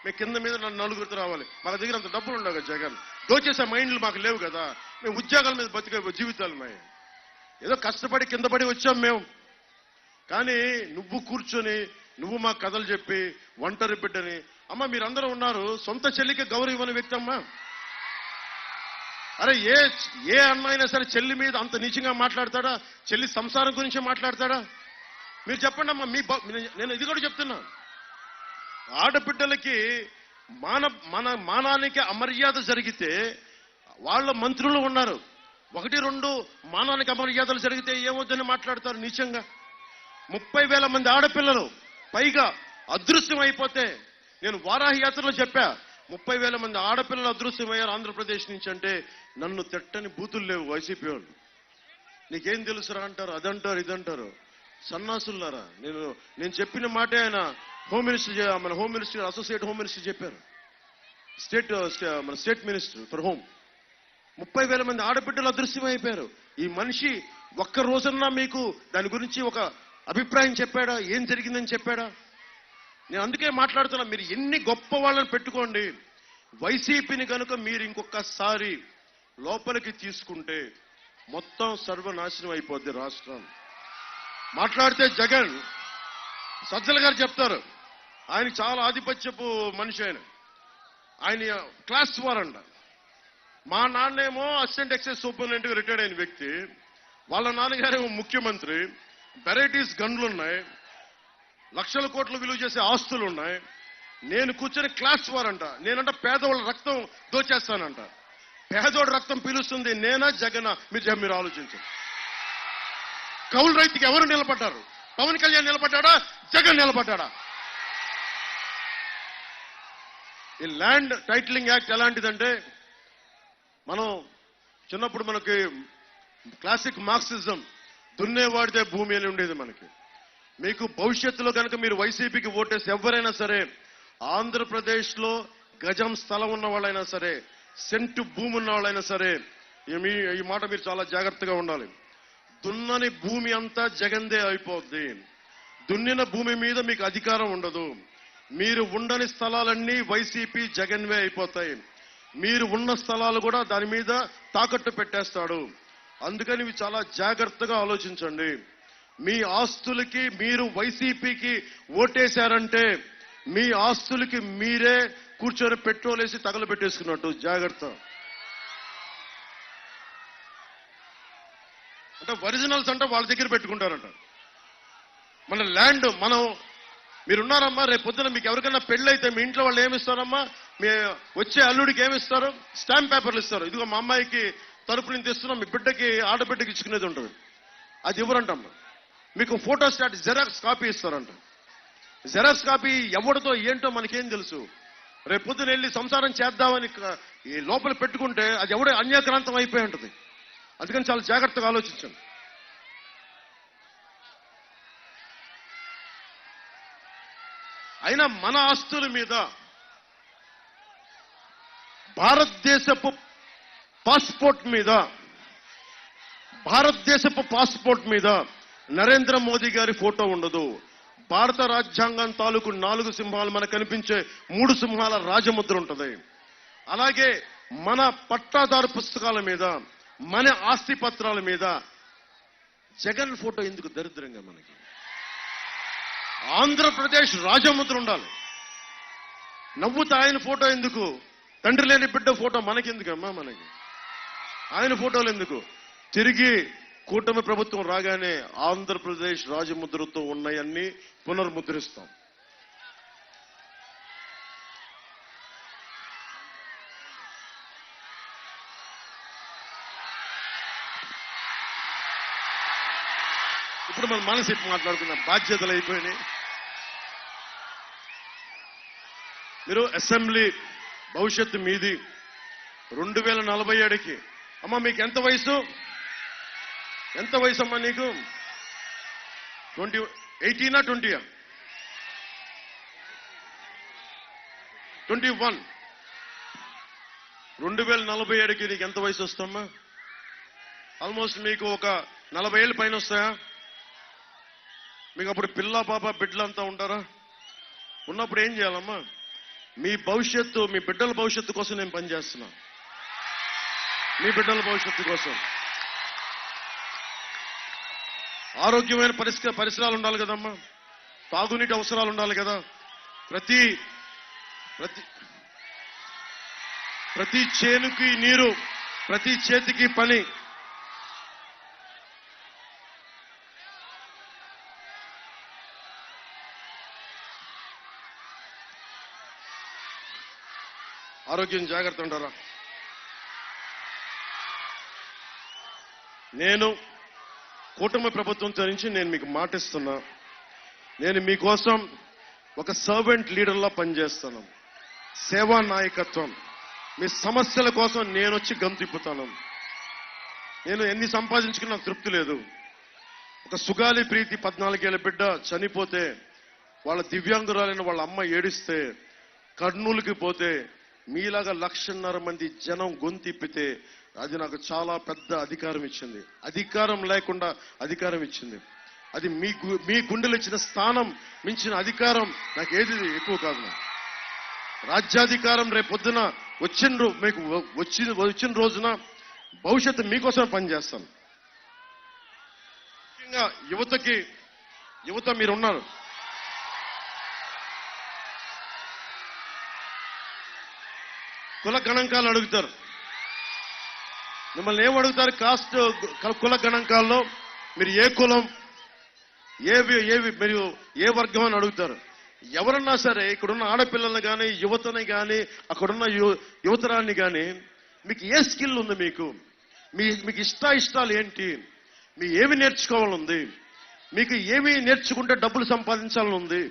మేము కింద మీద నలుగురితో రావాలి, మాకు దగ్గర అంత డబ్బులు ఉండవు కదా జగన్. దోచేసే మైండ్లు మాకు లేవు కదా, మేము ఉద్యోగాల మీద బతికే జీవితాలు మేము ఏదో కష్టపడి కింద పడి వచ్చాం మేము. కానీ నువ్వు కూర్చొని నువ్వు మా కథలు చెప్పి ఒంటరి బిడ్డని, అమ్మ మీరందరూ ఉన్నారు, సొంత చెల్లికి గౌరవం ఇవ్వని వ్యక్తి అమ్మా. అరే ఏ అన్న అయినా సరే చెల్లి మీద అంత నీచంగా మాట్లాడతాడా? చెల్లి సంసారం గురించి మాట్లాడతాడా? మీరు చెప్పండి అమ్మా. నేను ఇది కూడా చెప్తున్నా, ఆడబిడ్డలకి మన మానానికి అమర్యాద జరిగితే వాళ్ళ మంత్రులు ఉన్నారు, 1-2 మానానికి అమర్యాదలు జరిగితే ఏమొద్దని మాట్లాడతారు నీచంగా. 30,000 మంది ఆడపిల్లలు పైగా అదృశ్యం అయిపోతే, నేను వారాహి యాత్రలో చెప్పా, 30,000 మంది ఆడపిల్లలు అదృశ్యమయ్యారు ఆంధ్రప్రదేశ్ నుంచి అంటే నన్ను తిట్టని బూతులు లేవు వైసీపీ వాళ్ళు. నీకేం తెలుసురా అంటారు, అదంటారు ఇదంటారు. సన్నాసులారా, నేను చెప్పిన మాటే ఆయన మన home minister associate home minister చెప్పారు, మన స్టేట్ మినిస్టర్ ఫర్ హోమ్. 30,000 మంది ఆడబిడ్డలు అదృశ్యమైపోయారు. ఈ మనిషి ఒక్క రోజన్నా మీకు దాని గురించి ఒక అభిప్రాయం చెప్పాడా? ఏం జరిగిందని చెప్పాడా? నేను అందుకే మాట్లాడుతున్నా, మీరు ఎన్ని గొప్ప వాళ్ళని పెట్టుకోండి, వైసీపీని కనుక మీరు ఇంకొకసారి లోపలికి తీసుకుంటే మొత్తం సర్వనాశనం అయిపోద్ది రాష్ట్రం. మాట్లాడితే జగన్ సజ్జల గారు చెప్తారు, ఆయన చాలా ఆధిపత్యపు మనిషి, ఆయన క్లాస్ 4 అంట. మా నాన్నేమో అసిస్టెంట్ ఎక్సైజ్ సూపరింటెండెంట్ గా రిటైర్డ్ అయిన వ్యక్తి, వాళ్ళ నాన్నగారేమో ముఖ్యమంత్రి, వెరైటీస్ గన్లు ఉన్నాయి, లక్షల కోట్లు విలువ చేసే ఆస్తులు ఉన్నాయి. నేను కూర్చొని క్లాస్ 4 అంట. నేనంట పేదవాళ్ళ రక్తం దోచేస్తానంట. పేదోడు రక్తం పీలుస్తుంది నేనా జగనా? మీరు ఆలోచించండి. కౌలు రైతుకి ఎవరు నిలబడ్డారు? పవన్ కళ్యాణ్ నిలబడ్డాడా? జగన్ నిలబడ్డాడా? ఈ ల్యాండ్ టైటిలింగ్ యాక్ట్ ఎలాంటిదంటే, మనం చిన్నప్పుడు మనకి క్లాసిక్ మార్క్సిజం, దున్నేవాడితే భూమి అని ఉండేది మనకి. మీకు భవిష్యత్తులో కనుక మీరు వైసీపీకి ఓటేసి ఎవరైనా సరే, ఆంధ్రప్రదేశ్ లో గజం స్థలం ఉన్న వాళ్ళైనా సరే, సెంటు భూమి ఉన్న వాళ్ళైనా సరే, ఈ మాట మీరు చాలా జాగ్రత్తగా ఉండాలి. దున్నని భూమి అంతా జగన్దే అయిపోద్ది. దున్నిన భూమి మీద మీకు అధికారం ఉండదు. మీరు ఉండని స్థలాలన్నీ వైసీపీ జగన్వే అయిపోతాయి. మీరు ఉన్న స్థలాలు కూడా దాని మీద తాకట్టు పెట్టేస్తాడు. అందుకని ఇవి చాలా జాగ్రత్తగా ఆలోచించండి. మీ ఆస్తులకి మీరు వైసీపీకి ఓటేశారంటే మీ ఆస్తులకి మీరే కూర్చొని పెట్రోల్ వేసి తగలబెట్టేసుకున్నట్టు. జాగ్రత్త. అంటే ఒరిజినల్స్ అంటే వాళ్ళ దగ్గర పెట్టుకుంటారంట. మన ల్యాండ్ మనం మీరున్నారమ్మా, రేపు పొద్దున మీకు ఎవరికైనా పెళ్లి అయితే మీ ఇంట్లో వాళ్ళు ఏమిస్తారమ్మా, మీ వచ్చే అల్లుడికి ఏమిస్తారు? స్టాంప్ పేపర్లు ఇస్తారు. ఇదిగో మా అమ్మాయికి తరపు నుంచి ఇస్తున్నాం, మీ బిడ్డకి ఆడబిడ్డకి ఇచ్చుకునేది ఉంటుంది, అది ఇవ్వరంటమ్మా. మీకు ఫోటో స్టాట్ జెరాక్స్ కాపీ ఇస్తారంట. జెరాక్స్ కాపీ ఎవరితో ఏంటో మనకేం తెలుసు. రేపు పొద్దున వెళ్ళి సంసారం చేద్దామని ఈ లోపల పెట్టుకుంటే అది ఎవడే అన్యాక్రాంతం అయిపోయి ఉంటుంది. అందుకని చాలా జాగ్రత్తగా ఆలోచించండి. అయినా మన ఆస్తుల మీద భారతదేశపు పాస్పోర్ట్ మీద నరేంద్ర మోదీ గారి ఫోటో ఉండదు. భారత రాజ్యాంగం తాలూకు 4 సింహాలు మనకు కనిపించే 3 సింహాల రాజముద్ర ఉంటుంది. అలాగే మన పట్టాదారు పుస్తకాల మీద, మన ఆస్తి పత్రాల మీద జగన్ ఫోటో ఎందుకు దరిద్రంగా? మనకి ఆంధ్రప్రదేశ్ రాజముద్ర ఉండాలి. నవ్వుతా ఆయన ఫోటో ఎందుకు? తండ్రి లేని బిడ్డ ఫోటో మనకెందుకమ్మా? మనకి ఆయన ఫోటోలు ఎందుకు? తిరిగి కూటమి ప్రభుత్వం రాగానే ఆంధ్రప్రదేశ్ రాజముద్రతో ఉన్నాయన్నీ పునర్ముద్రిస్తాం. ఇప్పుడు మన మనసు మాట్లాడుకున్న బాధ్యతలు అయిపోయినాయి. మీరు అసెంబ్లీ భవిష్యత్తు మీది. 2047కి అమ్మా మీకు ఎంత వయసు? ఎంత వయసు అమ్మా నీకు? 18 20 21. 2047కి నీకు ఎంత వయసు వస్తామ్మా? ఆల్మోస్ట్ మీకు ఒక 40 ఏళ్ళు పైన వస్తాయా? మీకు అప్పుడు పిల్ల పాప బిడ్డలంతా ఉంటారా? ఉన్నప్పుడు ఏం చేయాలమ్మా? మీ భవిష్యత్తు, మీ బిడ్డల భవిష్యత్తు కోసం నేను పనిచేస్తున్నా. మీ బిడ్డల భవిష్యత్తు కోసం ఆరోగ్యమైన పరిసరాలు ఉండాలి కదమ్మా. తాగునీటి అవసరాలు ఉండాలి కదా. ప్రతి చేనుకి నీరు, ప్రతి చేతికి పని. ఆరోగ్యం జాగ్రత్త ఉంటారా? నేను కూటమి ప్రభుత్వంతో నుంచి నేను మీకు మాటిస్తున్నా, నేను మీకోసం ఒక సర్వెంట్ లీడర్లా పనిచేస్తాను. సేవా నాయకత్వం. మీ సమస్యల కోసం నేను వచ్చి గమ్ తిప్పుతాను. నేను ఎన్ని సంపాదించుకున్నా నాకు తృప్తి లేదు. ఒక సుగాలి ప్రీతి 14 ఏళ్ల బిడ్డ చనిపోతే, వాళ్ళ దివ్యాంగురాలైన వాళ్ళ అమ్మ ఏడిస్తే, కర్నూలుకి పోతే మీలాగా 1.5 మంది జనం గొంతిప్పితే అది నాకు చాలా పెద్ద అధికారం ఇచ్చింది. అధికారం లేకుండా అధికారం ఇచ్చింది. అది మీ గుండెలు ఇచ్చిన స్థానం మించిన అధికారం నాకు ఏది ఎక్కువ కాదు. రాజ్యాధికారం రేపు పొద్దున మీకు వచ్చిన రోజున భవిష్యత్తు మీకోసం పనిచేస్తాను. ముఖ్యంగా యువత మీరున్నారు. కుల గణాంకాలు అడుగుతారు. మిమ్మల్ని ఏమడుగుతారు? కాస్ట్ కుల గణాంకాల్లో మీరు ఏ కులం, మీరు ఏ వర్గం అని అడుగుతారు. ఎవరన్నా సరే ఇక్కడున్న ఆడపిల్లల్ని కానీ, యువతని కానీ, అక్కడున్న యువతరాన్ని కానీ, మీకు ఏ స్కిల్ ఉంది? మీకు ఇష్టాలు ఏంటి? మీ ఏమి నేర్చుకోవాలనుంది? మీకు ఏమి నేర్చుకుంటే డబ్బులు సంపాదించాలని ఉంది?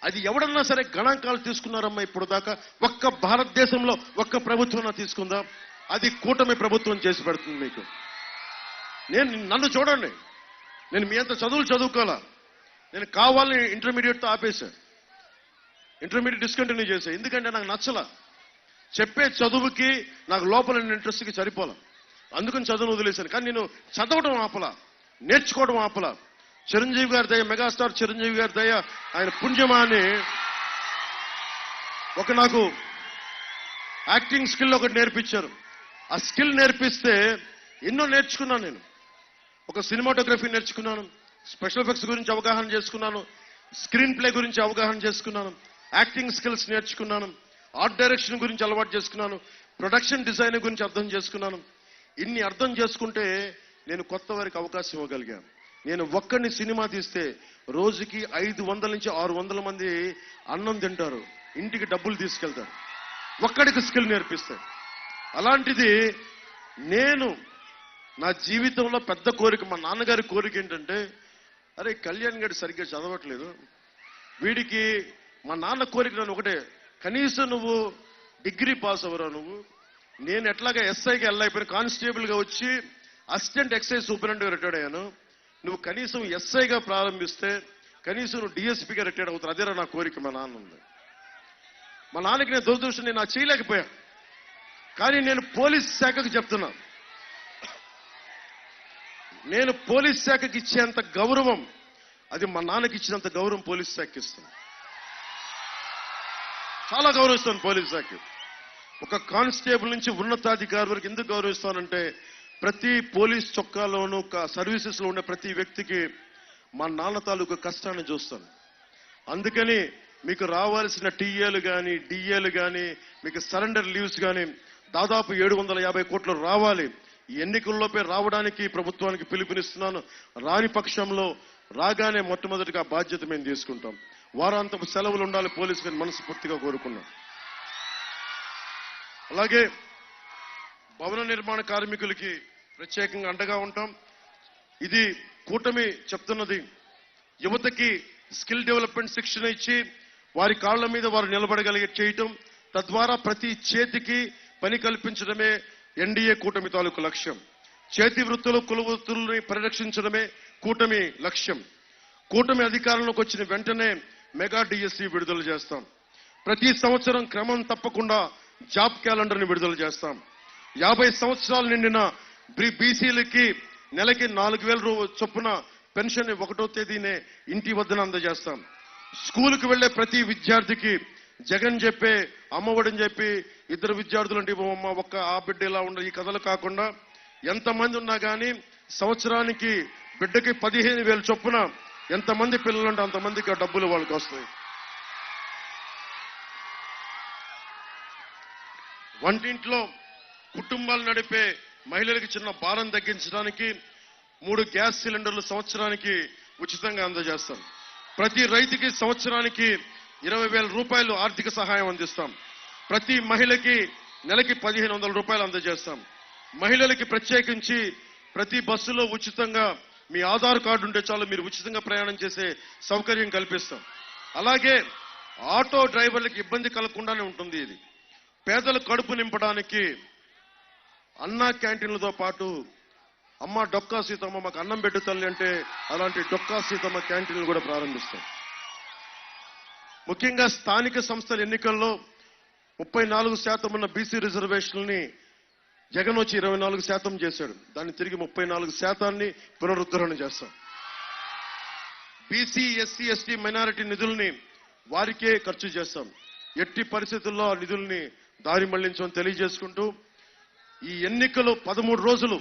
అది ఎవడన్నా సరే గణాంకాలు తీసుకున్నారమ్మా ఇప్పుడు దాకా? ఒక్క భారతదేశంలో ఒక్క ప్రభుత్వం తీసుకుందా? అది కూటమి ప్రభుత్వం చేసి పెడుతుంది మీకు. నన్ను చూడండి, నేను మీ అంత చదువులు చదువుకోవాలా? నేను కావాలని ఇంటర్మీడియట్తో ఆపేశాను. ఇంటర్మీడియట్ డిస్కంటిన్యూ చేశాను. ఎందుకంటే నాకు నచ్చలా. చెప్పే చదువుకి నాకు లోపల ఇంట్రెస్ట్కి సరిపోలా. అందుకని చదువును వదిలేశాను. కానీ నేను చదవడం ఆపలా, నేర్చుకోవడం ఆపలా. చిరంజీవి గారి దయ, మెగాస్టార్ చిరంజీవి గారి దయ, ఆయన పుణ్యమా అని నాకు యాక్టింగ్ స్కిల్ ఒకటి నేర్పించారు. ఆ స్కిల్ నేర్పిస్తే ఎన్నో నేర్చుకున్నాను. నేను ఒక సినిమాటోగ్రఫీ నేర్చుకున్నాను, స్పెషల్ ఎఫెక్ట్స్ గురించి అవగాహన చేసుకున్నాను, స్క్రీన్ ప్లే గురించి అవగాహన చేసుకున్నాను, యాక్టింగ్ స్కిల్స్ నేర్చుకున్నాను, ఆర్ట్ డైరెక్షన్ గురించి అలవాటు చేసుకున్నాను, ప్రొడక్షన్ డిజైన్ గురించి అర్థం చేసుకున్నాను. ఇన్ని అర్థం చేసుకుంటే నేను కొత్త వారికి అవకాశం ఇవ్వగలిగాను. నేను ఒక్కడిని సినిమా తీస్తే రోజుకి 500 నుంచి 600 మంది అన్నం తింటారు, ఇంటికి డబ్బులు తీసుకెళ్తారు, ఒక్కడికి స్కిల్ నేర్పిస్తాడు. అలాంటిది నేను నా జీవితంలో పెద్ద కోరిక, మా నాన్నగారి కోరిక ఏంటంటే, అరే కళ్యాణ్ గారు సరిగ్గా చదవట్లేదు, వీడికి మా నాన్న కోరిక నన్ను ఒకటే, కనీసం నువ్వు డిగ్రీ పాస్ అవ్వరా నువ్వు, నేను ఎట్లాగా ఎస్ఐకి వెళ్ళైపోయిన కానిస్టేబుల్గా వచ్చి అసిస్టెంట్ ఎక్సైజ్ సూపరింటెండెంట్ రిటైర్డ్ అయ్యాను, నువ్వు కనీసం ఎస్ఐగా ప్రారంభిస్తే కనీసం నువ్వు డిఎస్పీగా రిటైర్డ్ అవుతారు, అదేరా నా కోరిక. మా నాన్న ఉంది. మా నాన్నకి నేను దురదృష్టం, నేను చేయలేకపోయా. కానీ నేను పోలీస్ శాఖకు చెప్తున్నా, నేను పోలీస్ శాఖకి ఇచ్చేంత గౌరవం అది మా నాన్నకి ఇచ్చినంత గౌరవం పోలీస్ శాఖకి ఇస్తాను. చాలా గౌరవిస్తాను పోలీస్ శాఖకి. ఒక కానిస్టేబుల్ నుంచి ఉన్నతాధికారి వరకు ఎందుకు గౌరవిస్తానంటే, ప్రతి పోలీస్ చొక్కాలోనూ సర్వీసెస్ లో ఉండే ప్రతి వ్యక్తికి మా నాన్న తాలూకు కష్టాన్ని చూస్తాను. అందుకని మీకు రావాల్సిన టీఏలు కానీ డిఏలు కానీ మీకు సరెండర్ లీవ్స్ కానీ దాదాపు 750 కోట్లు రావాలి. ఈ ఎన్నికల్లోపే రావడానికి ప్రభుత్వానికి పిలుపునిస్తున్నాను. రాని పక్షంలో రాగానే మొట్టమొదటిగా బాధ్యత మేము తీసుకుంటాం. వారాంతపు సెలవులు ఉండాలి పోలీసులు మనస్ఫూర్తిగా కోరుకున్నాం. అలాగే భవన నిర్మాణ కార్మికులకి ప్రత్యేకంగా అండగా ఉంటాం. ఇది కూటమి చెప్తున్నది, యువతకి స్కిల్ డెవలప్మెంట్ శిక్షణ ఇచ్చి వారి కాళ్ల మీద వారు నిలబడగలిగే చేయటం, తద్వారా ప్రతి చేతికి పని కల్పించడమే ఎన్డీఏ కూటమి తాలూకు లక్ష్యం. చేతి వృత్తులు కుల వృత్తుల్ని పరిరక్షించడమే కూటమి లక్ష్యం. కూటమి అధికారంలోకి వచ్చిన వెంటనే మెగా డిఎస్సి విడుదల చేస్తాం. ప్రతి సంవత్సరం క్రమం తప్పకుండా జాబ్ క్యాలెండర్ని విడుదల చేస్తాం. 50 సంవత్సరాలు నిండిన బీసీలకి నెలకి 4,000 చొప్పున పెన్షన్ 1వ తేదీనే ఇంటి వద్దన అందజేస్తాం. స్కూలుకు వెళ్లే ప్రతి విద్యార్థికి జగన్ చెప్పే అమ్మఒడని చెప్పి 2 విద్యార్థులు అంటే అమ్మ ఒక్క ఆ బిడ్డ ఇలా ఉండ ఈ కథలు కాకుండా ఎంతమంది ఉన్నా కానీ సంవత్సరానికి బిడ్డకి 15,000 చొప్పున ఎంతమంది పిల్లలుంటే అంతమందికి ఆ డబ్బులు వాళ్ళకి వస్తాయి. వంటింట్లో కుటుంబాలు నడిపే మహిళలకు చిన్న భారం తగ్గించడానికి 3 గ్యాస్ సిలిండర్లు సంవత్సరానికి ఉచితంగా అందజేస్తాం. ప్రతి రైతుకి సంవత్సరానికి 20,000 రూపాయలు ఆర్థిక సహాయం అందిస్తాం. ప్రతి మహిళకి నెలకి 1,500 రూపాయలు అందజేస్తాం. మహిళలకి ప్రత్యేకించి ప్రతి బస్సులో ఉచితంగా మీ ఆధార్ కార్డు ఉంటే చాలు మీరు ఉచితంగా ప్రయాణం చేసే సౌకర్యం కల్పిస్తాం. అలాగే ఆటో డ్రైవర్లకు ఇబ్బంది కలగకుండానే ఉంటుంది. ఇది పేదల కడుపు నింపడానికి అన్నా క్యాంటీన్లతో పాటు అమ్మ డొక్కా సీతమ్మ మాకు అన్నం పెట్టు తల్లి అంటే అలాంటి డొక్కా సీతమ్మ క్యాంటీన్లు కూడా ప్రారంభిస్తాం. ముఖ్యంగా స్థానిక సంస్థల ఎన్నికల్లో 34% ఉన్న బీసీ రిజర్వేషన్లని జగన్ వచ్చి 24% చేశాడు. దాన్ని తిరిగి 34% పునరుద్ధరణ చేస్తాం. బీసీ ఎస్సీ ఎస్టీ మైనారిటీ నిధుల్ని వారికే ఖర్చు చేస్తాం. ఎట్టి పరిస్థితుల్లో ఆ నిధుల్ని దారి మళ్లించమని తెలియజేసుకుంటూ, ఈ ఎన్నికలు 13 రోజులు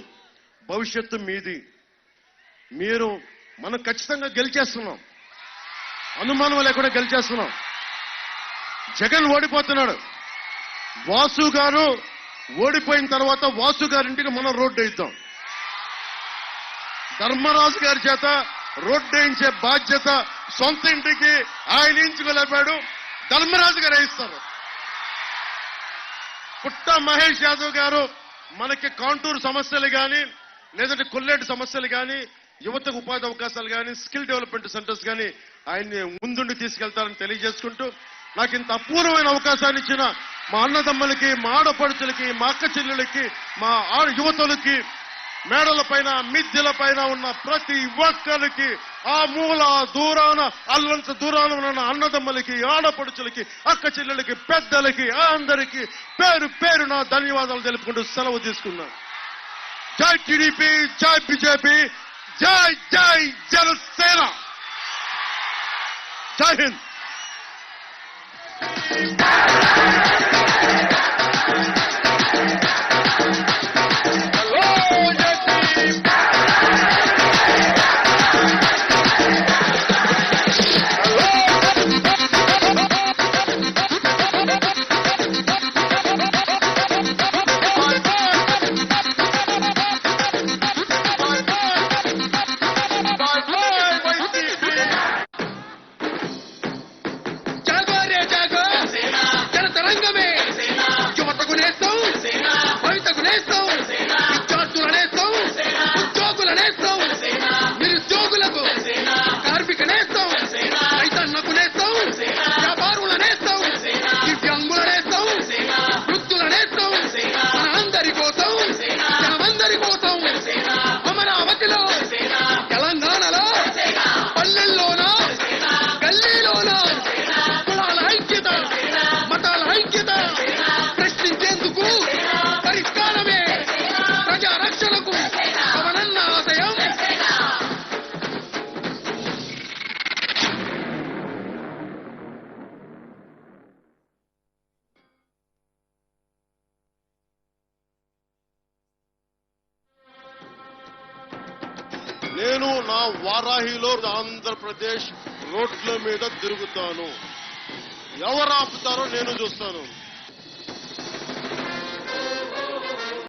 భవిష్యత్తు మీది. మనం ఖచ్చితంగా గెలిచేస్తున్నాం, అనుమానం లేకుండా గెలిచేస్తున్నాం. జగన్ ఓడిపోతున్నాడు. వాసు గారు ఓడిపోయిన తర్వాత వాసు గారింటికి మనం రోడ్డు వేయిద్దాం. ధర్మరాజు గారి చేత రోడ్డు వేయించే బాధ్యత సొంత ఇంటికి ఆయన ఎంచుకోలేపాడు, ధర్మరాజు గారు వేయిస్తారు. పుట్ట మహేష్ యాదవ్ గారు మనకి కాంటూర్ సమస్యలు కానీ లేదంటే కొల్లేటి సమస్యలు కానీ యువతకు ఉపాధి అవకాశాలు కానీ స్కిల్ డెవలప్మెంట్ సెంటర్స్ కానీ ఆయన్ని ముందుండి తీసుకెళ్తారని తెలియజేసుకుంటూ, నాకు ఇంత అపూర్వమైన అవకాశాన్ని ఇచ్చిన మా అన్నదమ్మలకి, మా ఆడపడుచులకి, మా అక్క చెల్లెలకి, మా యువతులకి, మేడల పైన మిద్దెల పైన ఉన్న ప్రతి ఒక్కరికి, ఆ మూల దూరాన అల్లంత దూరాన ఉన్న అన్నదమ్మలకి, ఆడపడుచులకి, అక్క చెల్లెలకి, పెద్దలకి అందరికీ పేరు పేరు నా ధన్యవాదాలు తెలుపుకుంటూ సెలవు తీసుకున్నాను. జై టీడీపీ, జై బీజేపీ, జై జై జనసేన, జై హింద్. నేను నా వారాహిలో ఆంధ్రప్రదేశ్ రోడ్ల మీద తిరుగుతాను. ఎవరు ఆపుతారో నేను చూస్తాను.